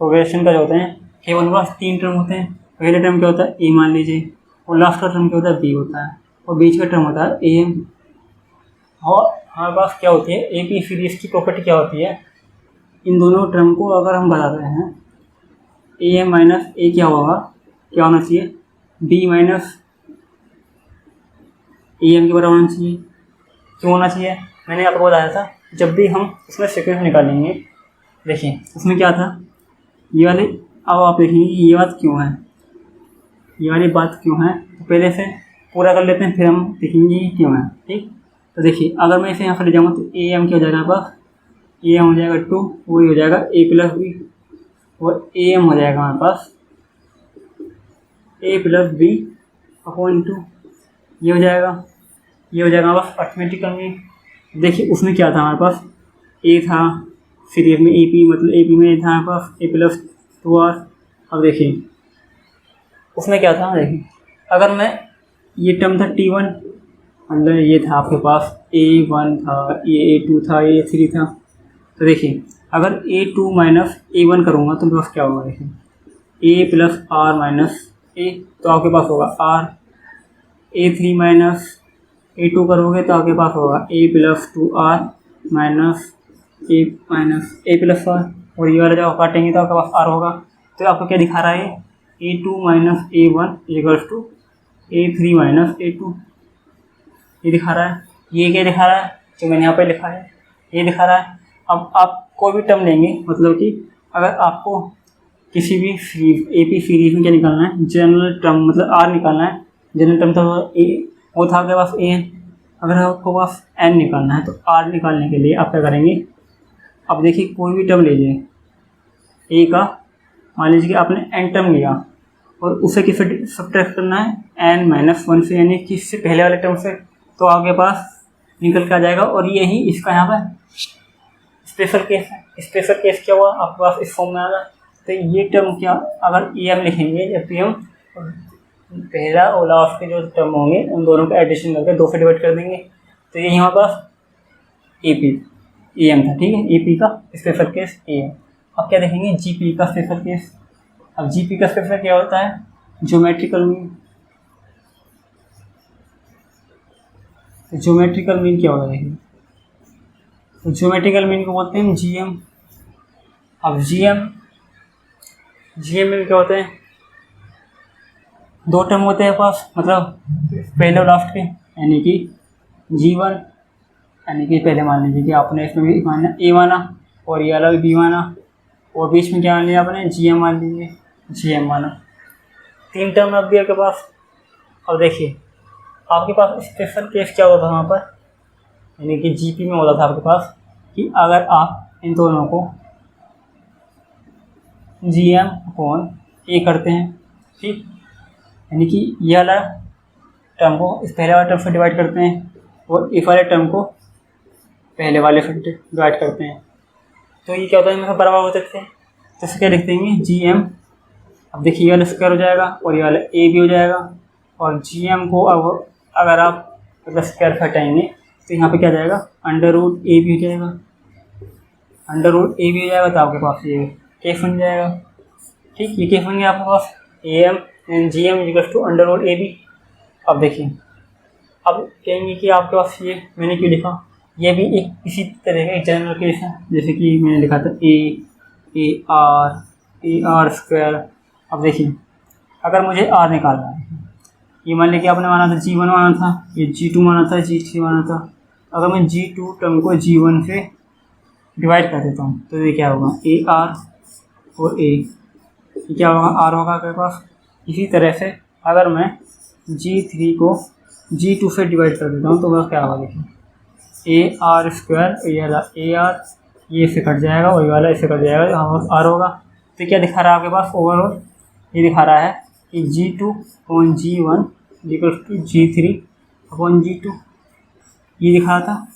Speaker 1: प्रोग्रेशन का जो होते हैं केवल बस 3 टर्म होते हैं। पहले टर्म क्या होता है ए मान लीजिए, और लास्ट का टर्म क्या होता है बी होता है, और बीच का टर्म होता है ए एम। और हमारे पास क्या होती है, एपी सीरीज की प्रॉपर्टी क्या होती है, इन दोनों टर्म को अगर हम बता रहे हैं ए एम माइनस ए क्या होगा, क्या होना चाहिए, बी माइनस ए एम के बराबर होना चाहिए। क्यों होना चाहिए, मैंने आपको बताया था जब भी हम इसमें सीक्वेंस निकालेंगे, देखिए उसमें क्या था ये वाले, अब आप देखेंगे ये बात क्यों है, ये वाली बात क्यों है, तो पहले से पूरा कर लेते हैं फिर हम देखेंगे ये क्यों है, ठीक। तो देखिए अगर मैं इसे यहाँ पर ले जाऊँगा तो ए एम क्या हो जाएगा हमारे पास, ए एम हो जाएगा 2, वही हो जाएगा a+b, और ए एम हो जाएगा हमारे पास a+b/2, ये हो जाएगा हमारे पास अरिथमेटिकल में। देखिए उसमें क्या था हमारे पास, ए था सीरीज में एपी, मतलब एपी में था हमारे पास a+2r। अब देखिए उसमें क्या था, देखिए अगर मैं ये टर्म था T1, अंदर ये था आपके पास A1 था, ये A2 था, ये A3 था। तो देखिए अगर A2 माइनस A1 करूँगा तो मेरे पास क्या होगा, देखिए A+r माइनस A, तो आपके पास होगा r। A3 माइनस A2 करोगे तो आपके पास होगा A+2r माइनस A+r, और ये वाला जब काटेंगे तो आपके पास r होगा। तो आपको क्या दिखा रहा है, A2 minus A1 = A3 minus A2, ये दिखा रहा है। ये क्या दिखा रहा है, जो मैंने यहाँ पे लिखा है ये दिखा रहा है। अब आप कोई भी टर्म लेंगे, मतलब कि अगर आपको किसी भी एपी सीरीज में क्या निकालना है, जनरल टर्म मतलब r निकालना है। जनरल टर्म तो वो था आपके पास an, अगर आपको पास n निकालना है तो r निकालने के लिए आप क्या करेंगे, अब देखिए कोई भी टर्म लीजिए a का, मान लीजिए कि आपने n टर्म लिया और उसे किससे सब्ट्रैक्ट करना है n-1 से, यानी कि इससे पहले वाले टर्म से, तो आपके पास निकल के आ जाएगा। और यही इसका यहाँ पर स्पेशल केस है। स्पेशल केस क्या हुआ, आपके पास इस फॉर्म में आ गया। तो ये टर्म क्या, अगर ए एम लिखेंगे जब भी हम पहला और लास्ट के जो टर्म होंगे उन दोनों का एडिशन करके 2 से डिवाइड कर देंगे, तो ये हमारे पास ए एम था, ठीक है, ए पी का स्पेशल केस ए एम। अब क्या देखेंगे, जी पी का स्पेशल केस। अब जीपी का स्क्वायर क्या होता है? Geometrical mean. तो ज्योमेट्रिकल मीन क्या होता है देखिए, तो ज्योमेट्रिकल मीन को बोलते हैं जीएम। अब जीएम में क्या होते हैं? दो टर्म होते हैं पास, मतलब पहले और लास्ट के, यानी कि G1, यानी कि पहले मान लीजिए कि आपने इसमें भी माना ए माना और ये अलग बी माना, और बीच में क्या मान लिया आपने? GM मान लीजिए, GM माना। तीन टर्म अब भी आपके पास। अब देखिए आपके पास स्पेशल केस क्या होता था वहाँ पर, यानी कि जीपी में होता था आपके पास कि अगर आप इन दोनों को GM अपॉन ए करते हैं, ठीक, यानी कि ये वाला टर्म को इस पहले वाले टर्म से डिवाइड करते हैं और इस वाले टर्म को पहले वाले से डिवाइड करते हैं, तो ये क्या होता है? इनमें बराबर हो सकते हैं। तो इसे क्या लिख देंगे? GM। अब देखिए ये वाला स्क्वायर हो जाएगा और ये वाला ए भी हो जाएगा, और GM को अब अगर आप मतलब स्क्वायर से हटाएंगे तो यहाँ पे क्या जाएगा? अंडर रूट ए भी हो जाएगा, अंडर रूट ए भी हो जाएगा, तो आपके पास ये केस बन जाएगा। ठीक, ये केस बन गया आपके पास AM and GM equal to under root a b. अब देखिए, अब कहेंगे कि आपके पास ये मैंने क्यों लिखा? ये भी एक इसी तरह का एक जनरल केस है, जैसे कि मैंने लिखा था ए आर स्क्वायर। अब देखिए अगर मुझे आर निकालना है, ये मान लीजिए आपने माना था G1 माना था, ये G2 माना था, G3 माना था। अगर मैं G2 टर्म को G1 से डिवाइड कर देता हूँ तो ये क्या होगा? ए आर और ए, ये क्या होगा? आर होगा आपके पास। इसी तरह से अगर मैं G3 को G2 से डिवाइड कर देता हूँ तो वह क्या होगा? देखिए ए आर स्क्वायर, ये वाला ए आर, ये इससे कट जाएगा और ये वाला इससे कट जाएगा, यहाँ आर होगा। तो क्या दिखा रहा है आपके पास ओवरऑल? ये दिखा रहा है कि G2 upon G1 equal to G3 upon G2, ये दिखा रहा था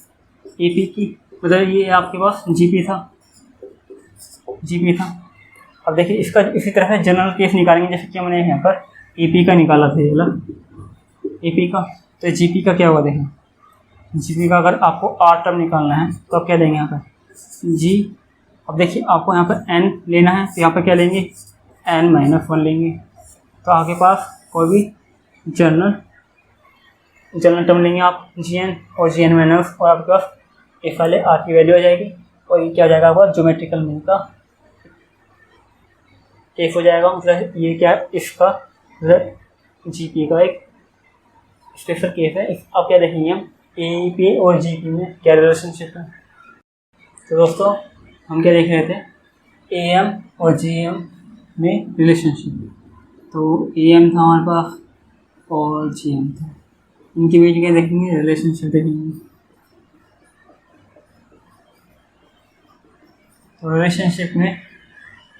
Speaker 1: AP की, मतलब ये आपके पास GP था। अब देखिए इसका इसी तरह से जनरल केस निकालेंगे, जैसे कि हमने यहाँ पर AP का निकाला था, ये वाला AP का। तो GP का क्या होगा? देखें GP का अगर आपको R टर्म निकालना है तो आप क्या देंगे यहाँ पर? G। अब देखिए आपको यहाँ पर N लेना है तो यहाँ पर क्या लेंगे? N-1 लेंगे। तो आपके पास कोई भी जनरल टर्म लेंगे आप GN और GN माइनस, और आपके पास इस वाले R की वैल्यू आ जाएगी, और ये क्या हो जाएगा? आपका ज्योमेट्रिकल मीन का केस हो जाएगा। मतलब ये क्या है? इसका मतलब GP का एक स्पेशल केस है। आप क्या देखेंगे? हम AP और GP में क्या रिलेशनशिप है। तो दोस्तों हम क्या देख रहे थे? AM और GM में रिलेशनशिप। तो AM था हमारे पास और GM था, इनके बीच क्या देखेंगे? रिलेशनशिप देखेंगे। तो रिलेशनशिप में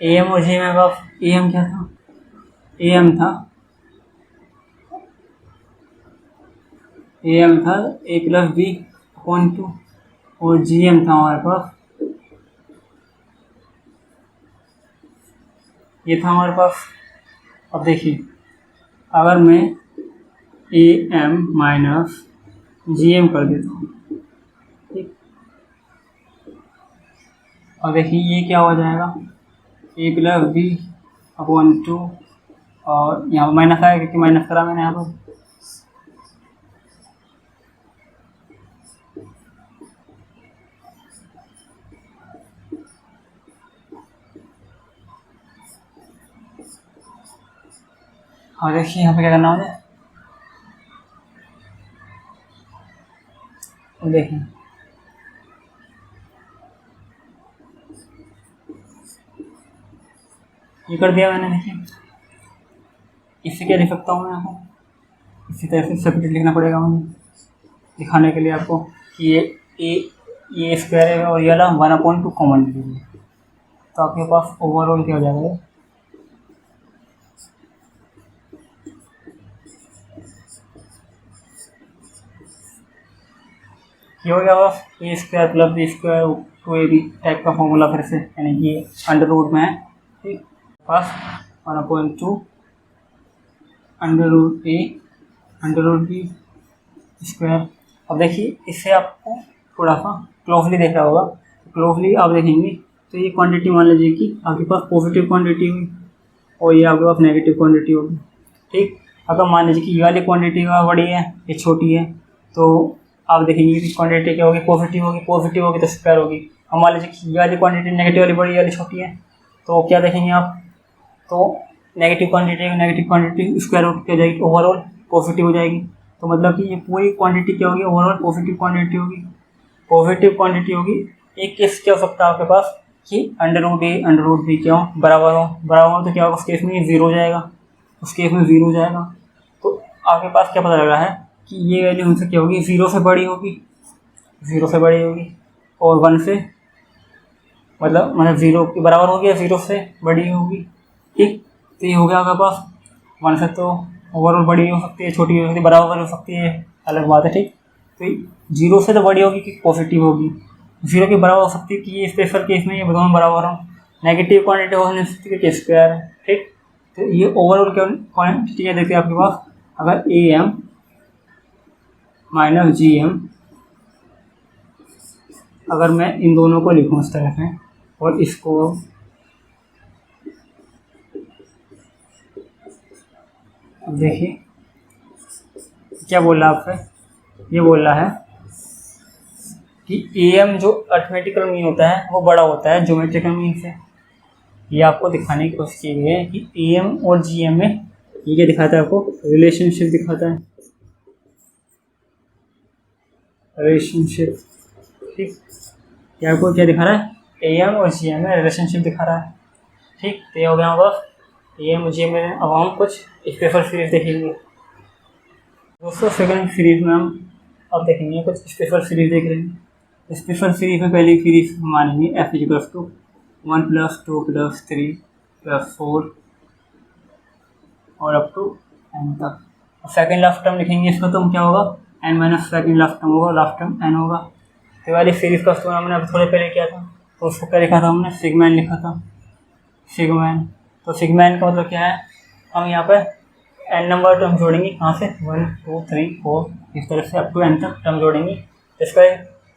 Speaker 1: AM और GM में आप AM क्या था? AM था A प्लस B अपॉन 2, और GM था हमारे पास, ये था हमारे पास। अब देखिए अगर मैं AM माइनस GM कर देता हूँ, ठीक, और देखिए ये क्या हो जाएगा? A प्लस B अपॉन 2, और यहाँ पर माइनस आएगा क्योंकि माइनस करा मैंने यहाँ पर। और देखिए यहाँ पे क्या करना होगा? देखिए ये कर दिया मैंने। देखिए इससे क्या लिख सकता हूँ मैं आपको? इसी तरह से सेपरेट लिखना पड़ेगा मुझे दिखाने के लिए आपको कि ये स्क्वायर है और ये वाला 1/2 कॉमन लीजिए, तो आपके पास ओवरऑल क्या हो जाएगा? ये हो गया बस a square plus b square two a b type का फॉर्मूला फिर से, यानी कि अंडर रूट में है, ठीक, पास 1/2 under root a under root b square. अब देखिए इससे आपको थोड़ा सा क्लोजली देखना होगा। क्लोजली आप देखेंगे तो ये क्वांटिटी मान लीजिए कि आपके पास पॉजिटिव क्वांटिटी हुई, और ये आपके पास नेगेटिव क्वांटिटी होगी। ठीक, अगर मान लीजिए कि ये वाली क्वांटिटी का बड़ी है, ये छोटी है, तो आप देखेंगे कि क्वांटिटी क्या होगी, पॉजिटिव होगी तो स्क्वायर होगी। अब मान लीजिए कि ये वाली क्वांटिटी नेगेटिव वाली बड़ी वाली छोटी है, तो क्या देखेंगे आप, तो नेगेटिव क्वांटिटी स्क्वायर रूट क्या हो जाएगी, ओवरऑल पॉजिटिव हो जाएगी। तो मतलब कि ये पूरी क्वांटिटी क्या होगी, ओवरऑल पॉजिटिव क्वांटिटी होगी। एक केस क्या हो सकता है आपके पास कि अंडर रूट बी क्या हो, बराबर हो तो क्या होगा, उस केस में ये ज़ीरो हो जाएगा। तो आपके पास क्या पता लग रहा है कि ये वैल्यू हमसे क्या होगी, ज़ीरो से बड़ी होगी और 1 से मतलब ज़ीरो के बराबर होगी या ज़ीरो से बड़ी होगी। ठीक, तो ये हो गया आपके पास 1 से तो ओवरऑल बड़ी हो सकती है, छोटी हो सकती है, बराबर हो सकती है, अलग बात है। ठीक, तो 0 से तो बड़ी होगी कि पॉजिटिव होगी, 0 के बराबर हो सकती है कि ये स्पेशल केस में ये दोनों बराबर हो, नेगेटिव क्वांटिटी हो नहीं सकती कि स्क्वायर है। ठीक, तो ये ओवरऑल क्वांटिटी क्या देखते हैं आपके पास, अगर AM माइनस GM, अगर मैं इन दोनों को लिखूँ इस तरह से और इसको अब देखिए क्या बोल रहा है आपसे, ये बोल रहा है कि AM जो अर्थमेटिकल मीन होता है वो बड़ा होता है ज्योमेट्रिकल मीन से। ये आपको दिखाने की कोशिश की गई है कि AM और GM में ये क्या दिखाता है, आपको रिलेशनशिप दिखाता है, ठीक, ये आपको क्या दिखा रहा है, AM और GM में रिलेशनशिप दिखा रहा है। ठीक, तो ये हो गया बस AM और GM में। अब हम कुछ स्पेशल सीरीज देखेंगे दोस्तों। सेकंड सीरीज में हम अब देखेंगे कुछ स्पेशल सीरीज देख रहे हैं। स्पेशल सीरीज में पहली सीरीज मानेंगे f इक्वल्स टू 1 + 2 + 3 + 4 और अप टू n तक। सेकेंड लास्ट टर्म लिखेंगे इसका, तो क्या होगा, n - सेकेंड लास्ट टर्म होगा, लास्ट टर्म n होगा। तो वाली सीरीज का स्टोर हमने अभी थोड़े पहले किया था, तो उसको क्या लिखा था हमने, सिग्मा n लिखा था, सिग्मा n। तो सिग्मा n का मतलब क्या है, हम यहाँ पर n नंबर टर्म जोड़ेंगे, कहाँ से 1 2 3 4 इस तरह से अप टू n तक टर्म जोड़ेंगे, तो इसका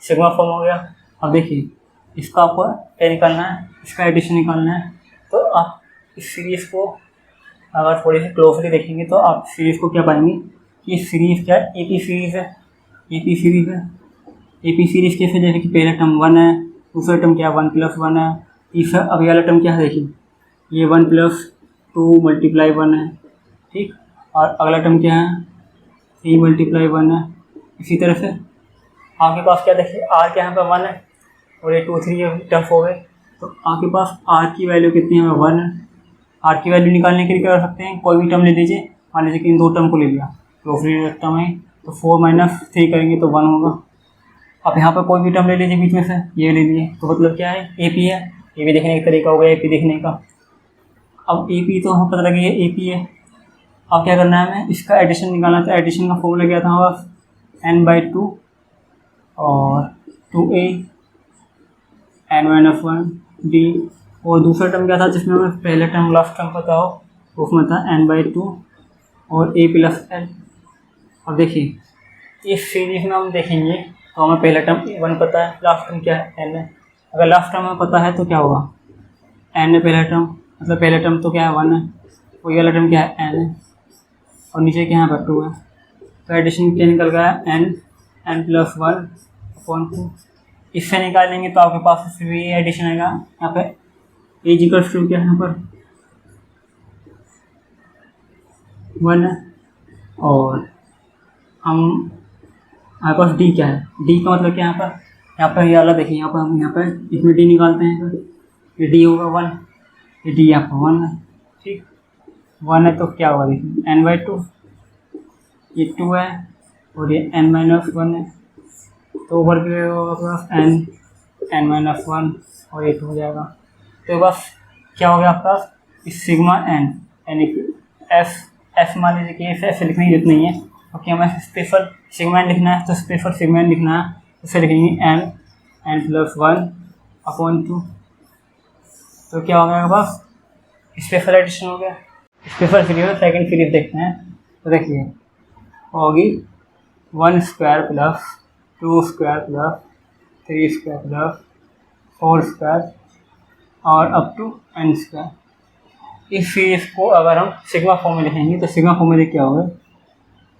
Speaker 1: सिग्मा फॉर्म हो गया। अब देखिए इसका आपको क्या निकालना है, इसका एडिशन निकालना है। तो आप इस सीरीज़ को अगर थोड़ी सी क्लोजली देखेंगे तो आप सीरीज़ को क्या पाएंगे कि सीरीज़ क्या है, AP सीरीज़ है। AP सीरीज़ कैसे, जैसे कि पहला टर्म 1 है, दूसरा टर्म क्या है 1 + 1 है, तीसरा अभी वाला टर्म क्या है, देखिए ये 1 + 2 × 1 है। ठीक, और अगला टर्म क्या है 3 × 1 है। इसी तरह से आपके पास क्या देखिए R क्या यहाँ पर 1 है और ये 2 3 टर्म्स हो गए। तो आपके पास R की वैल्यू कितनी है, 1 है। R की वैल्यू निकालने के लिए क्या कर सकते हैं, कोई भी टर्म ले लीजिए, मान लीजिए कि इन दो टर्म को ले लिया तो फ्री टर्म है, तो 4 - 3 करेंगे तो 1 होगा। अब यहाँ पर कोई भी टर्म ले लीजिए बीच में से, ये ले लिए, तो मतलब क्या है AP है। AP देखने का तरीका होगा AP देखने का। अब AP तो हमें पता लगे ये AP है। अब क्या करना है, हमें इसका एडिशन निकालना था। एडिशन का फॉर्मूला क्या था हमारा, n/2 और 2a n - 1 d, और दूसरा टर्म क्या था जिसमें हमें पहला टर्म लास्ट टर्म पता हो, उसमें था n/2 और a + l। अब देखिए इस सीरीज में हम देखेंगे तो हमें पहला टर्म 1 पता है, लास्ट टर्म क्या है n है। अगर लास्ट टर्म हमें पता है तो क्या होगा, n है पहला टर्म, मतलब पहला टर्म तो क्या है 1 है, और ये वाला टर्म क्या है n है, और नीचे क्या है 2 है। तो एडिशन क्या निकल गया n + 1/2। इससे निकालेंगे तो आपके पास फिर ये एडिशन आएगा। यहाँ पे एज इक्वल्स टू क्या है, यहाँ पर 1 है, और हम हमारे पास डी क्या है, डी का मतलब क्या है, यहाँ पर ये वाला देखिए, यहाँ पर हम यहाँ पर इसमें डी निकालते हैं तो ये डी होगा 1, ये डी यहाँ पर 1 है। ठीक, 1 है तो क्या होगा, देखिए n/2, ये 2 है और ये n - 1 है, तो ऊपर के होगा n - 1 और ये 2 हो जाएगा। तो बस क्या हो गया आपका इस सिग्मा n, यानी कि एफ मान लीजिए कि ऐसे लिखने की जरूरत नहीं है, क्योंकि हमें स्पेशल सिग्मा n लिखना है, तो स्पेशल सिग्मा n लिखना है, इसे लिखेंगे n + 1/2। तो क्या हो गया आपके पास स्पेशल एडिशन हो गया। स्पेशल सीरीज में सेकेंड सीरीज देखते हैं, तो देखिए होगी 1² + 2² + 3² + 4² और अप टू n²। इस सीरीज को अगर हम सिग्मा फॉर्म में लिखेंगे तो सिग्मा फॉर्म में क्या होगा,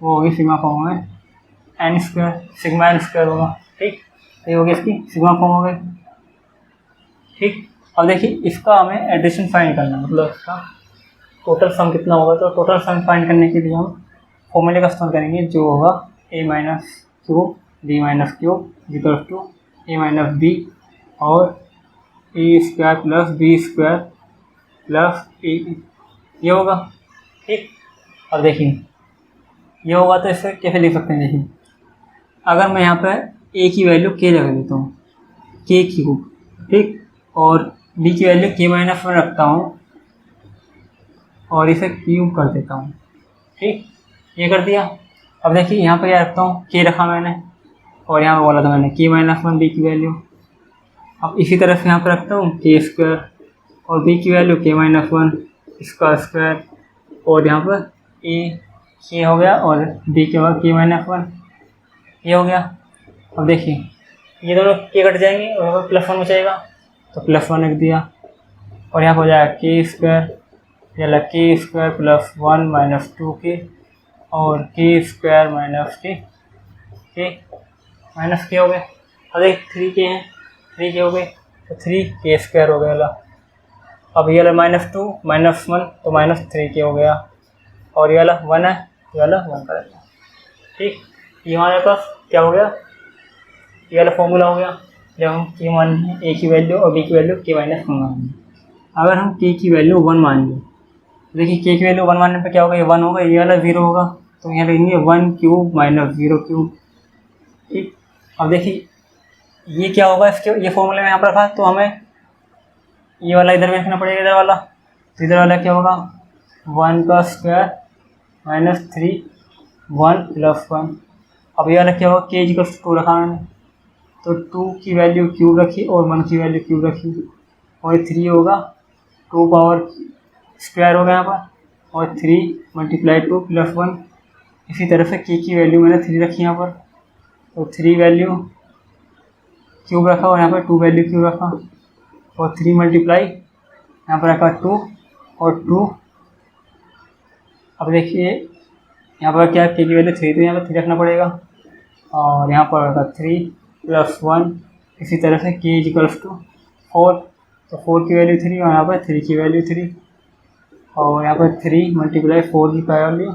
Speaker 1: वो होगी सिग्मा फॉर्म में n square, sigma n square होगा। ठीक, तो ये होगी इसकी सिग्मा फॉर्म हो गई। ठीक, अब देखिए इसका हमें एडिशन फाइंड करना है, मतलब इसका टोटल सम कितना होगा। तो टोटल सम फाइंड करने के लिए हम फॉर्मूले का इस्तेमाल करेंगे जो होगा a minus q b minus q equal to a minus b और a square plus b square plus a, ये होगा। ठीक, अब देखिए ये होगा तो इसे कैसे लिख सकते हैं। देखिए अगर मैं यहाँ पर a की वैल्यू k रख देता हूँ, k क्यूब, ठीक, और b की वैल्यू k माइनस 1 रखता हूँ और इसे क्यूब कर देता हूँ। ठीक, ये कर दिया। अब देखिए यहाँ पर क्या रखता हूँ, k रखा मैंने और यहाँ पर बोला था मैंने k माइनस 1 b की वैल्यू। अब इसी तरह से यहाँ पर रखता हूँ k स्क्वायर और b की वैल्यू k माइनस 1 इसका स्क्वायर और यहाँ पर a हो गया और b के बाद k माइनस 1, ये हो गया। अब देखिए ये दोनों k कट जाएंगे और यहाँ पर प्लस 1 बचेगा तो प्लस 1 रख दिया और यहाँ पर हो जाएगा k स्क्वायर, या k square plus 1 minus 2k और k square minus k minus k हो गए। अब एक 3k हैं, 3k हो गए तो 3k स्क्वायर हो गया। अब ये वाला माइनस 2 माइनस 1 तो माइनस 3k हो गया और ये वाला 1 है, ये वाला 1 करेगा। ठीक, ये हमारे पास क्या हो गया, ये वाला फॉर्मूला हो गया जब हम k मान लें a की वैल्यू और b की वैल्यू k माइनस 1 मान लें। अगर हम k की वैल्यू 1 मान लें, देखिए k की वैल्यू 1 मानने पे क्या होगा, ये 1 होगा, ये वाला 0 होगा तो यहाँ लिखेंगे 1 क्यूब माइनस 0 क्यूब। ठीक, अब देखिए ये क्या होगा, इसके ये फॉर्मूले में यहाँ पर रखा तो हमें ये वाला इधर में रखना पड़ेगा, इधर वाला, तो इधर वाला क्या होगा 1 का स्क्वायर माइनस 3 1 प्लस 1। अब ये वाला क्या होगा k इक्वल टू 2 रखा मैंने तो 2 की वैल्यू क्यूब रखी और 1 की वैल्यू क्यूब रखी और 3 होगा 2 पावर स्क्वायर हो गया यहाँ पर और 3 मल्टीप्लाई 2 प्लस 1। इसी तरह से k की वैल्यू मैंने 3 रखी यहाँ पर तो 3 वैल्यू क्यूब रखा और यहाँ पर 2 वैल्यू क्यूब रखा और 3 मल्टीप्लाई यहाँ पर रखा 2 और 2। अब देखिए यहाँ पर क्या k की वैल्यू 3 तो यहाँ पर 3 रखना पड़ेगा और यहाँ पर रखा 3 प्लस 1। इसी तरह से k इक्वल्स टू 4 तो 4 की वैल्यू 3 और यहाँ पर 3 की वैल्यू 3 और यहाँ पर 3 मल्टीप्लाई 4 की वैल्यू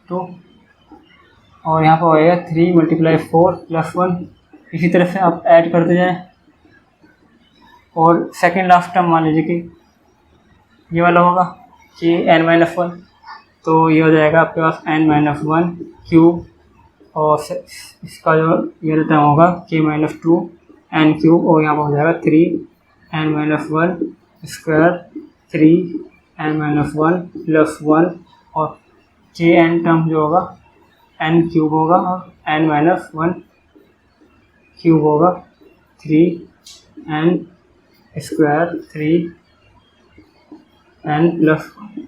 Speaker 1: 2 और यहाँ पर होएगा 3 मल्टीप्लाई 4 प्लस 1। इसी तरह से आप ऐड करते जाएं और सेकंड लास्ट टर्म मान लीजिए कि ये वाला होगा कि n माइनस 1 तो ये हो जाएगा आपके पास n माइनस 1 क्यूब और इसका जो ये टर्म होगा k माइनस 2 n क्यूब और यहाँ पर हो जाएगा 3 n minus 1 square 3 n minus 1 plus 1 और k n टर्म जो होगा n क्यूब होगा और n माइनस 1 क्यूब होगा 3 n स्क्वायर 3 n प्लस 1।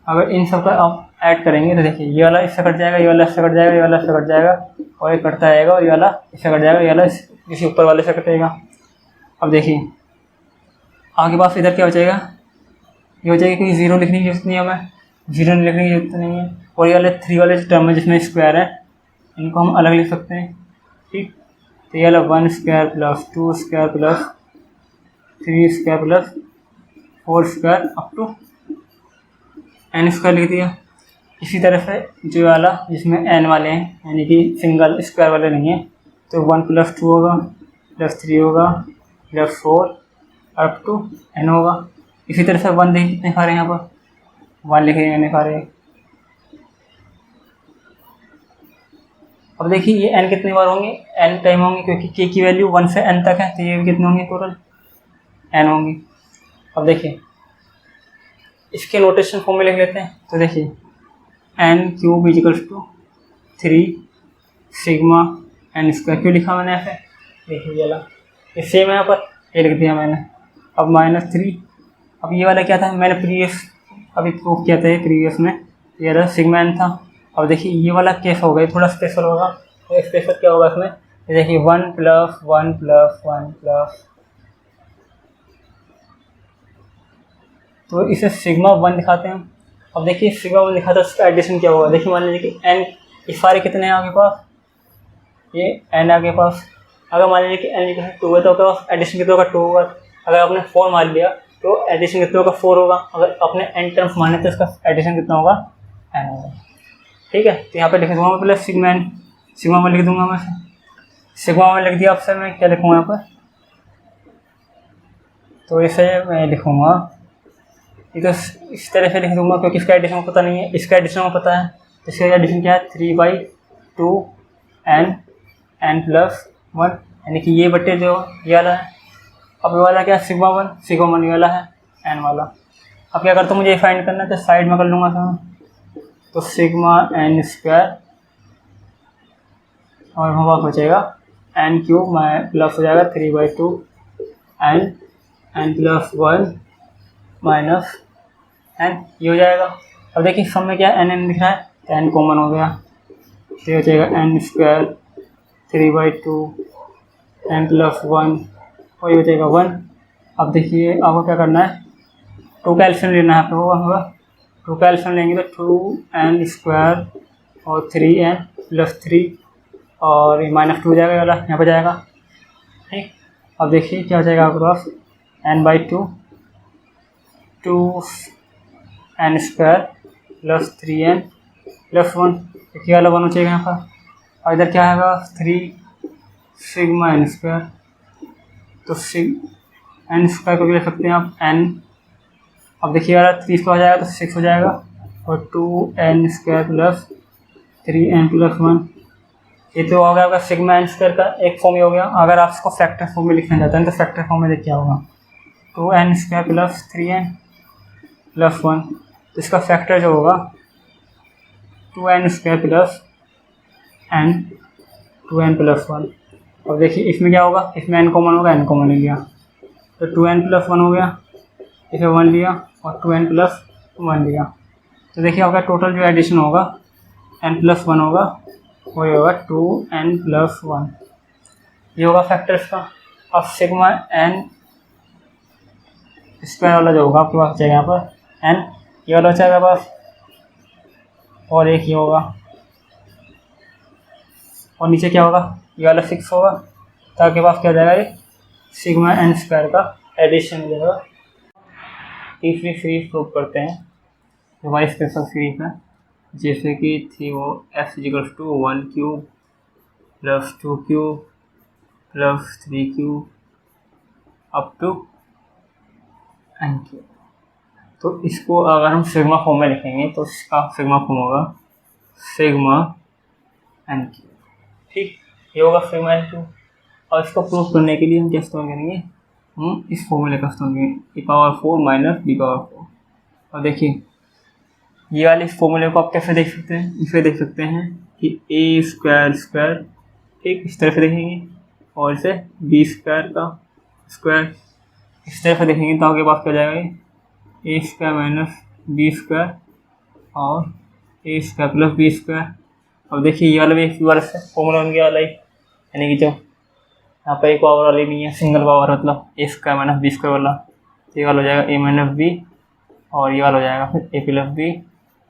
Speaker 1: अगर इन सब का आप ऐड करेंगे तो देखिए ये वाला इससे कट जाएगा, ये वाला इससे कट जाएगा, ये वाला इससे कट जाएगा और ये कटता रहेगा और ये वाला इससे कट जाएगा, ये वाला किसी ऊपर वाले से कटेगा। अब देखिए आपके पास इधर क्या हो जाएगा, ये हो जाएगा कि 0 लिखने की जरूरत नहीं है, हमें 0 लिखने की जरूरत नहीं है और ये वाले 3 वाले टर्म है जिसमें स्क्वायर है इनको हम अलग लिख सकते हैं। ठीक, तो ये वाला 1 square plus 2 square plus 3 square plus 4 square up to n square लिख दिया। इसी तरह से जो वाला जिसमें n वाले हैं यानी कि सिंगल स्क्वायर वाले नहीं हैं तो 1 प्लस 2 होगा प्लस 3 होगा प्लस 4 अप टू n होगा। इसी तरह से 1 देखिए कितने सारे यहाँ पर 1 लिखे कितने सारे। अब देखिए ये n कितनी बार होंगे, n टाइम होंगे क्योंकि k की वैल्यू 1 से n तक है तो ये भी कितने होंगे टोटल n होंगे। अब देखिए इसके नोटेशन फॉर्म में लिख लेते हैं तो देखिए n cube equals to 3 sigma n square. क्यों लिखा मैंने ऐसे, देखिए ये वाला ये सेम है यहाँ पर, ये लिख दिया मैंने। अब -3, अब ये वाला क्या था मैंने प्रीवियस अभी प्रूफ किया था ये प्रीवियस में, ये वाला सिग्मा n था। अब देखिए ये वाला केस होगा, ये थोड़ा स्पेशल होगा। तो स्पेशल क्या होगा इसमें, ये देखिए 1 प्लस 1 प्लस 1 प्लस तो इसे सिग्मा 1 दिखाते हैं। अब देखिए सिग्मा 1 दिखाते हैं, उसका एडिशन क्या होगा। देखिए मान लीजिए कि n, ये सारे कितने हैं आपके पास, ये n आपके पास। अगर मान लीजिए कि n 2 है तो आपके पास एडिशन कितना होगा, 2 होगा। अगर आपने 4 मान लिया तो एडिशन कितना होगा, 4 होगा। अगर अपने n टर्म्स माने तो इसका एडिशन कितना होगा, n होगा। ठीक है, तो यहाँ पे लिख दूंगा मैं पहले सिग्मा n, सिग्मा 1 लिख दूंगा मैं, सिग्मा 1 लिख दिया। आपसे मैं क्या लिखूँगा यहाँ पर, तो इसे मैं लिखूँगा, ये तो इस तरह से लिख दूंगा क्योंकि इसका एडिशन पता नहीं है, इसका एडिशन पता है। तो इसका एडिशन क्या है, 3/2 n+1, यानी कि ये बट्टे जो ये वाला है। अब ये वाला क्या है, सिग्मा 1 ये वाला है n वाला। अब क्या करता हूँ, मुझे ये फाइंड करना है तो साइड में कर लूँगा था, तो सिग्मा n² और वहाँ बचेगा n³ प्लस हो जाएगा 3/2 n+1 माइनस n, ये हो जाएगा। अब देखिए सम में क्या है, n दिख रहा है तो n कॉमन हो गया, तो हो जाएगा n² 3/2 n+1 और ये हो जाएगा 1। अब देखिए आपको क्या करना है, 2 का एलसीएम लेना है आपको, होगा 2 का एलसीएम लेंगे तो 2n² और 3n+3 और ये -2 हो जाएगा, वाला यहाँ पर जाएगा। ठीक, अब देखिए क्या हो जाएगा आपके पास, n/2 2n² + 3n+1, देखिए वाला 1 हो जाएगा यहाँ पर। और इधर क्या है 3 सिग्मा n², तो n² को भी ले सकते हैं आप n। अब देखिए वाला 3 इसका हो जाएगा तो 6 हो जाएगा, और 2n² + 3n+1, ये तो हो गया आपका सिग्मा n² का एक फॉर्म ही हो गया। अगर आप इसको फैक्टर फॉर्म में लिखना चाहते हैं तो फैक्टर फॉर्म में देखिए क्या होगा, 2n² + 3n+1, तो इसका फैक्टर जो होगा 2n² + n 2n+1। अब देखिए इसमें क्या होगा, इसमें n कॉमन होगा, n कॉमन ले लिया तो 2n+1 हो गया, इसे 1 लिया और 2n+1 लिया। तो देखिए आपका टोटल जो एडिशन होगा n+1 होगा, वो होगा 2n+1, ये होगा फैक्टर्स का। अब सिग्मा n² वाला जो होगा आपके पास बचेगा यहाँ पर n, ये वाला बचेगा पास, और एक ये होगा, और नीचे क्या होगा, ये वाला 6 होगा। तो आपके पास क्या हो जाएगा, ये सिग्मा n² का एडिशन हो जाएगा। तीसरी सीरीज प्रूव करते हैं, हमारी स्पेशल सीरीज है, जैसे कि थी वो f = 1³ + 2³ + 3³ अप टू n³। तो इसको अगर हम सिग्मा फॉर्म में लिखेंगे तो इसका सिग्मा फॉर्म होगा सिग्मा n³। ठीक, ये होगा सिग्मा n³। और इसको प्रूव करने के लिए हम क्या इस्तेमाल करेंगे, हम इस फॉर्मूले का इस्तेमाल करेंगे, e⁴ - b⁴। और देखिए ये वाले इस फॉर्मूले को आप कैसे देख सकते हैं, इसे देख सकते हैं कि a²², ठीक इस तरह से देखेंगे, और इसे b² का स्क्वायर इस तरह से देखेंगे तो आपके पास क्या जाएगा, a² - b² और a² + b²। अब देखिए ये वाला भी एक बार से फॉर्मूला बन गया वाला ही, यानी कि जो यहाँ पर एक पावर वाली नहीं है, सिंगल पावर मतलब a² - b² वाला, तो ये वाला हो जाएगा a - b, और ये वाला हो जाएगा फिर a + b,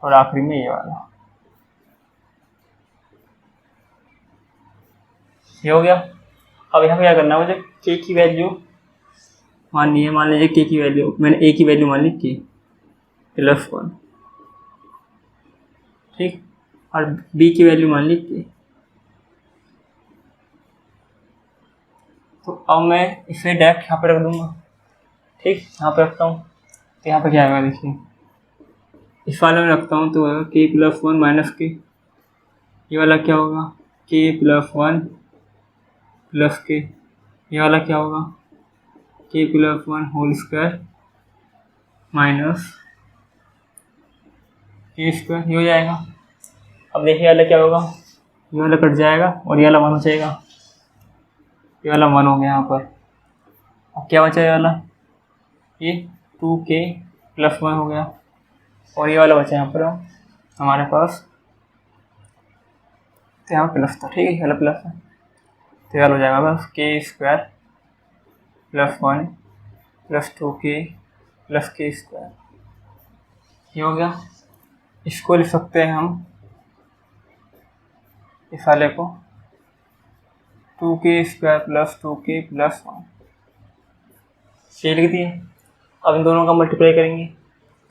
Speaker 1: और आखिरी में ये वाला, ये हो गया। अब यहाँ पे क्या करना है, मुझे k की वैल्यू मान लीजिए k की वैल्यू, मैंने a की वैल्यू मान ली k +1, ठीक, और b की वैल्यू मान ली k। तो अब मैं इसे डायरेक्ट यहाँ पे रख दूंगा, ठीक, यहाँ पे रखता हूँ, तो यहाँ पे क्या आएगा देखिए, इस वाले में रखता हूँ तो k +1 - k, ये वाला क्या होगा, k +1 + k, ये वाला क्या होगा, k +1 whole square minus k², ये हो जाएगा। अब देखिए वाला क्या होगा, ये वाला कट जाएगा और ये वाला 1 हो जाएगा, ये वाला 1 हो गया यहाँ पर। अब क्या बचा, ये वाला ये 2k + 1 हो गया, और ये वाला बचा यहाँ पर हमारे पास, तो यहाँ प्लस था, ठीक है, ये वाला प्लस है, तो ये वाला हो जाएगा बस k² + 1 + 2k + k²। ये हो गया। इसको लिख सकते हैं हम इस वाले को 2k square plus 2k plus 1, ये लिख दिए। अब इन दोनों का मल्टीप्लाई करेंगे,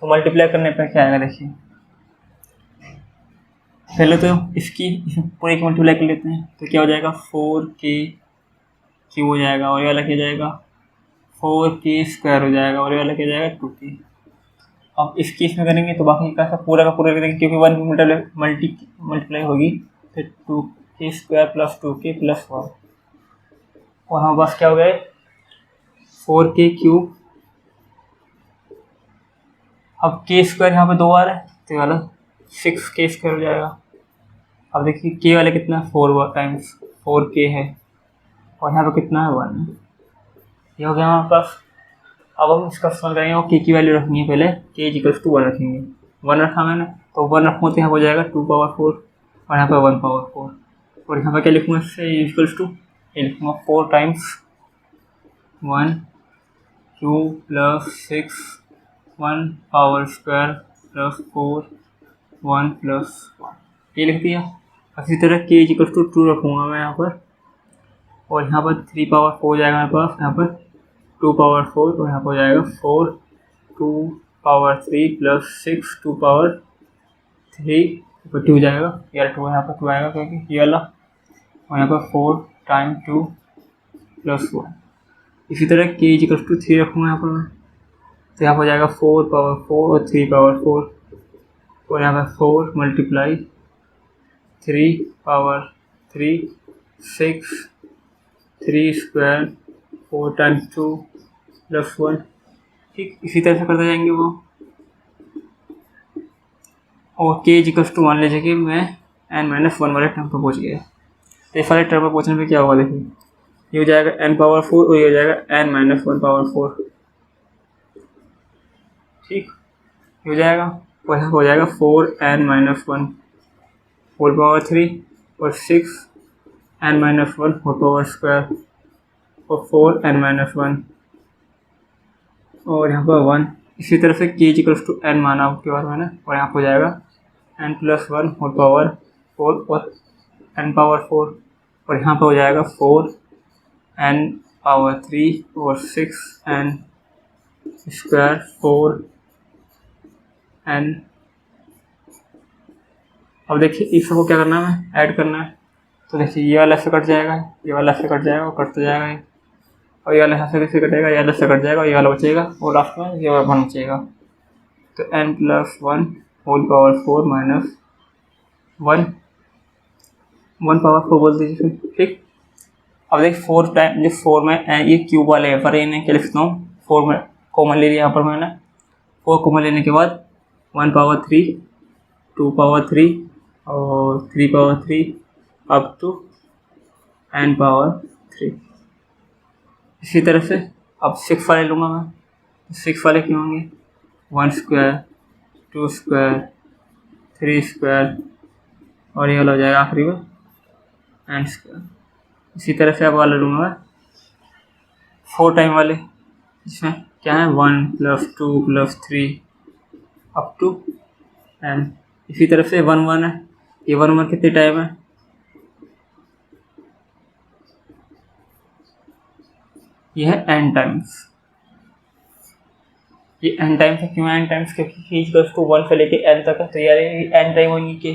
Speaker 1: तो मल्टीप्लाई करने पर क्या आएगा देखिए। पहले तो इसकी पूरे की मल्टीप्लाई कर लेते हैं, तो क्या हो जाएगा 4k क्यूब हो जाएगा, और ये वाला क्या जाएगा 4k स्क्वायर हो जाएगा, और ये वाला क्या जाएगा 2k। अब इस केस में करेंगे तो बाकी का सब पूरा का पूरा करेंगे, क्योंकि 1 की मल्टीप्लाई होगी तो 2k square plus 2k plus 1, और हमारे पास क्या हो गया 4k क्यूब। अब k स्क्वायर यहाँ पे 2 बार है, तो ये वाला 6k स्क्वायर हो जाएगा। अब देखिए k वाले कितना है 4 टाइम्स 4k है, और यहाँ पे कितना है 1 है। ये हो गया हमारे पास। अब हम इसका सॉल्व करेंगे, और k की वैल्यू रखनी है, पहले k = 1 रखेंगे। 1 रखा मैंने, तो 1 रखूँ तो यहाँ हो जाएगा 2 पावर 4, और यहाँ पे 1 पावर 4, और यहाँ पे क्या लिखूँगा इससे ये लिखूँगा 4 times 1 cube plus 6 1 power square plus 4 1 plus 1, ये लिख दिया। इसी तरह k = 2 रखूँगा मैं यहाँ पर, और यहाँ पर 3 पावर 4 हो जाएगा मेरे पास, यहाँ पर 2 पावर 4, और यहाँ पर हो जाएगा 4 2 पावर 3 प्लस 6 2 पावर 3 ऊपर 2 हो जाएगा, यार 2 यहाँ पर 2 आएगा क्योंकि ये वाला, और यहाँ पर 4 टाइम 2 प्लस 1। इसी तरह k = 3 रखूँगा यहाँ पर मैं, तो यहाँ पर हो जाएगा 4 पावर 4 और 3 पावर 4, और यहाँ पर 4 multiply 3 power 3 6 3 square 4 times 2 plus 1, ठीक। इसी तरह से करते जाएंगे वो, और k = 1 ले जाके मैं n-1 वाले टर्म पर पहुँच गया। तो इस वाले टर्म पर पहुँचने पे क्या होगा देखिए, ये हो जाएगा n पावर 4 और ये हो जाएगा n-1 पावर 4, ठीक हो जाएगा। और यहाँ हो जाएगा 4n-1 होल पावर 3 और 6n-1 होल पावर स्क्वायर और 4n-1 और यहाँ पर 1। इसी तरह से k = n माना उसके बाद मैंने, और यहाँ पर हो जाएगा n+1 होल पावर 4 और n पावर 4, और यहाँ पर हो जाएगा 4n पावर 3 और 6n स्क्वायर 4n। अब देखिए इस सबको क्या करना है, ऐड करना है। तो देखिए ये वाला से कट जाएगा, ये वाला से कट जाएगा और कटता जाएगा, और ये वाला यहाँ से कटेगा, ये वाला से कट जाएगा, ये वाला बचेगा, और लास्ट में ये वाला 1 बचेगा। तो n+1 whole power 4 minus 1 power 4 बोल दीजिए, ठीक। अब देखिए 4 टाइम जो 4 में ये क्यूब वाले है पर इन्हें क्या लिखता हूँ, 4 में कॉमन ले लिया यहाँ पर मैंने, 4 कॉमन लेने के बाद 1 पावर 3 2 पावर 3 और 3 power 3 up to n power 3। इसी तरह से अब 6 वाले लूँगा मैं, तो 6 वाले क्यों होंगे 1 स्क्वायर 2 स्क्वायर 3 स्क्वायर, और ये वाला हो जाएगा आखिरी में n स्क्वायर। इसी तरह से अब वाला लूँगा 4 टाइम वाले, जिसमें क्या है 1 + 2 + 3 अप टू n। इसी तरह से 1 1 है, ये 1 1 कितने टाइम है, ये है n टाइम्स। ये n टाइम्स है, क्यों n टाइम्स, क्योंकि = 1 से लेके n तक है, तो यार n टाइम होंगी कि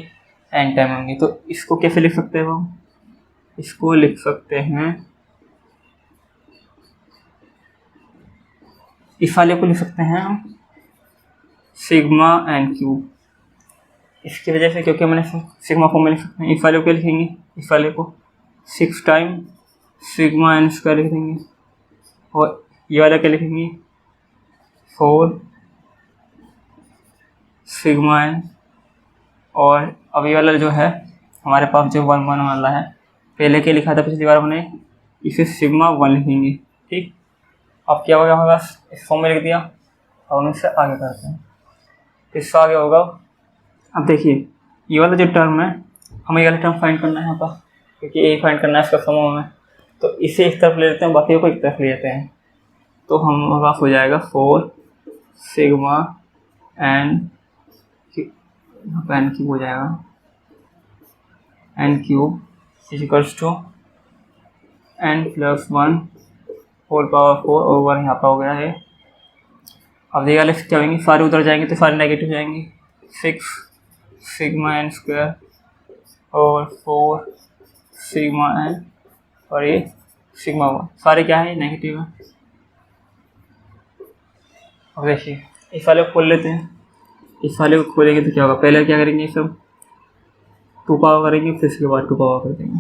Speaker 1: n टाइम होंगी। तो इसको कैसे लिख सकते हैं हम, इसको लिख सकते हैं, इस वाले को लिख सकते हैं हम सिग्मा n³। इसकी वजह से क्योंकि मैंने सिग्मा फॉर्म में लिख सकते हैं। इस वाले को क्या लिखेंगे, इस वाले को 6 टाइम सिग्मा n² लिख देंगे, और ये वाला क्या लिखेंगे 4 सिग्मा n। और अब ये वाला जो है हमारे पास जो 1 1 वाला है, पहले क्या लिखा था पिछली बार हमने, इसे सिग्मा 1 लिखेंगे, ठीक। अब क्या होगा हमारे पास, इस फॉर्म में लिख दिया, और हम इससे आगे करते हैं। तो इससे आगे होगा, अब देखिए ये वाला जो टर्म है, हमें ये वाला टर्म फाइंड करना है यहाँ पर, क्योंकि ये फाइंड करना है इसका समूह में। तो इसे एक तरफ ले लेते हैं, बाकी को एक तरफ ले लेते हैं, तो हमारे पास हो जाएगा 4 सिग्मा n यहाँ पर एन क्यूब हो जाएगा, n cube equals to n plus 1 whole power 4 over यहाँ पर हो गया है। अब ये वाले क्या होंगे, सारे उधर जाएंगे तो सारे नेगेटिव जाएंगे, 6 सिग्मा एन स्क्वायर और 4 सिग्मा एन और ये सिग्मा 1 सारे क्या है, नेगेटिव है। अब देखिए इस वाले को खोल लेते हैं, इस वाले को खोलेंगे तो क्या होगा, पहले क्या करेंगे, सब 2 पावर करेंगे, फिर इसके बाद 2 पावर कर देंगे।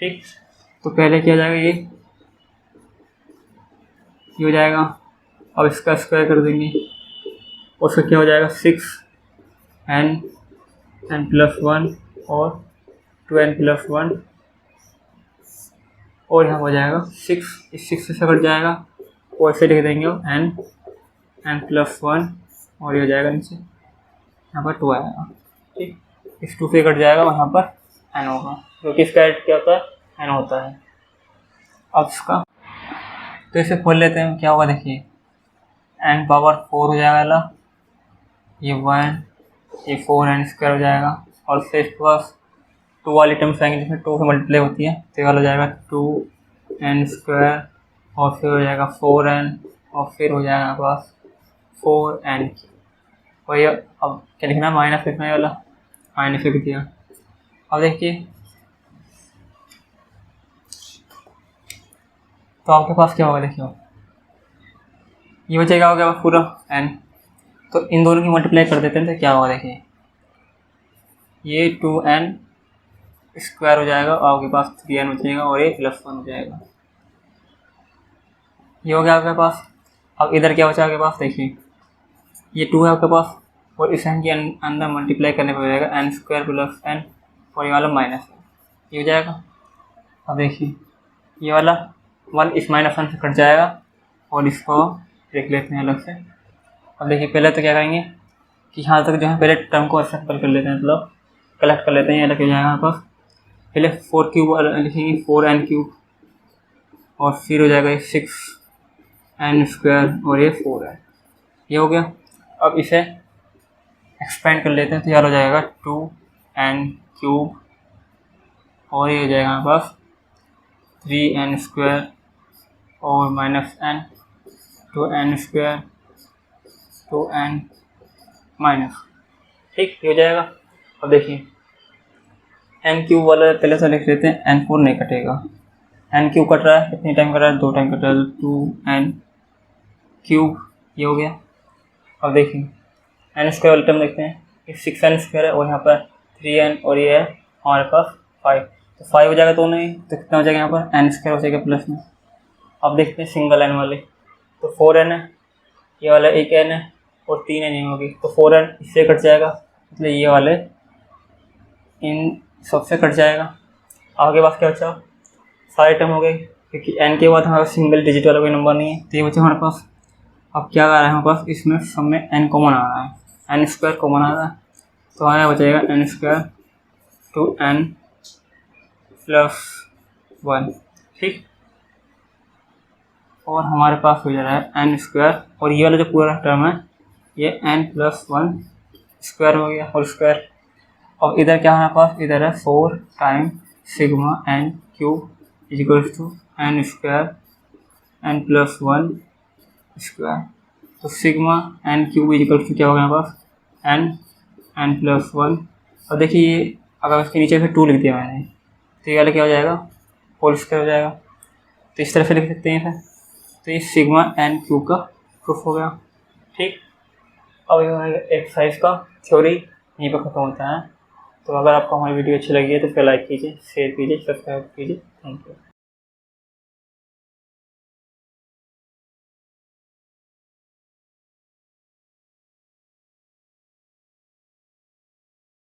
Speaker 1: ठीक, तो पहले क्या जाएगा, ये हो जाएगा। अब इसका स्क्वायर कर देंगे, उसका क्या हो जाएगा, 6 एन प्लस 1 और 2n प्लस 1 और यहाँ हो जाएगा 6, इस 6 से कट जाएगा और ऐसे लिख देंगे n प्लस 1 और ये हो जाएगा नीचे यहाँ पर 2 आएगा। ठीक, इस 2 से कट जाएगा और यहाँ पर n होगा, जो कि इसका क्या होता है, n होता है। अब इसका तो इसे खोल लेते हैं, क्या होगा देखिए, n पावर 4 हो जाएगा, ये 1, ये 4n स्क्वायर हो जाएगा और फिर इसके पास 2 वाली टर्म्स आएंगे जिसमें 2 से मल्टीप्लाई होती है, तो ये वाला हो जाएगा 2n स्क्वायर और फिर हो जाएगा 4n और फिर हो जाएगा हमारे पास 4n। और ये अब क्या लिखना है, माइनस लिखना है, वाला माइनस लिख दिया। अब देखिए तो आपके पास क्या होगा, देखिए ये बचेगा हो गया पूरा n, तो इन दोनों की मल्टीप्लाई कर देते हैं तो क्या होगा, देखिए ये 2n स्क्वायर हो जाएगा और आपके पास 3n बचेगा और ये प्लस 1 हो जाएगा, ये हो गया आपके पास। अब इधर क्या बचा आपके पास, देखिए ये 2 है आपके पास और इस n के अंदर मल्टीप्लाई करने पर हो जाएगा n स्क्वायर प्लस n और ये वाला माइनस ये हो जाएगा। अब देखिए ये वाला 1 इस -1 से कट जाएगा और इसको देख लेते हैं अलग से। अब देखिए पहले तो क्या करेंगे कि यहाँ तक जो है पहले टर्म को सिंपल कर लेते हैं, मतलब कलेक्ट कर लेते हैं, अलग हो जाएगा हमारे पास। पहले 4 क्यूब लिखेंगे, 4n क्यूब और फिर हो जाएगा 6n स्क्वायर और ये 4n, ये हो गया। अब इसे एक्सपेंड कर लेते हैं तो यार हो जाएगा 2n क्यूब और ये हो जाएगा हमारे पास 3n स्क्वायर और minus n 2n square 2n minus, ठीक ये हो जाएगा। अब देखिए n क्यूब वाला पहले से लिख लेते हैं, n4 नहीं कटेगा, n क्यूब कट रहा है, कितनी टाइम कट रहा है, 2 टाइम कट रहा है, 2n क्यूब ये हो गया। अब देखिए n स्क्वायर वाला टर्म देखते हैं, ये 6n स्क्वायर है और यहाँ पर 3n और ये है हमारे पास 5, तो 5 हो जाएगा, तो नहीं तो कितना हो जाएगा यहाँ पर n स्क्वायर हो जाएगा प्लस में। अब देखते हैं सिंगल n वाले, तो 4n है, ये वाला एक n है और 3n नहीं होगी, तो 4n इससे कट जाएगा, मतलब ये वाले इन सबसे कट जाएगा। आगे पास क्या बचा, सारे टर्म हो गए, क्योंकि n के बाद हमारे पास सिंगल डिजिट वाला कोई नंबर नहीं है, तो ये बचा हमारे पास। अब क्या आ रहा है हमारे पास, इसमें सब में n कॉमन आ रहा है, n स्क्वायर कॉमन आ रहा है, तो हमारा बचेगा n स्क्वायर 2n प्लस 1, ठीक। और हमारे पास हो जा रहा है n स्क्वायर और ये वाला जो पूरा टर्म है ये n प्लस 1 स्क्वायर हो गया, होल स्क्वायर। अब इधर क्या है हमारे पास, इधर है 4 time sigma n cube equals to n square n plus 1 square, तो sigma n cube equals to क्या होगा हमारे पास n प्लस 1। अब देखिए ये अगर इसके नीचे फिर 2 लिख दिया मैंने, तो ये वाला क्या हो जाएगा, होल स्क्वायर हो जाएगा, तो इस तरह से लिख सकते हैं फिर, तो ये सिग्मा n क्यूब का प्रूफ हो गया, ठीक। अब ये एक्सरसाइज का थ्योरी यहीं पर ख़त्म होता है। तो अगर आपको हमारी वीडियो अच्छी लगी है तो फिर लाइक कीजिए, शेयर कीजिए, सब्सक्राइब कीजिए, थैंक यू।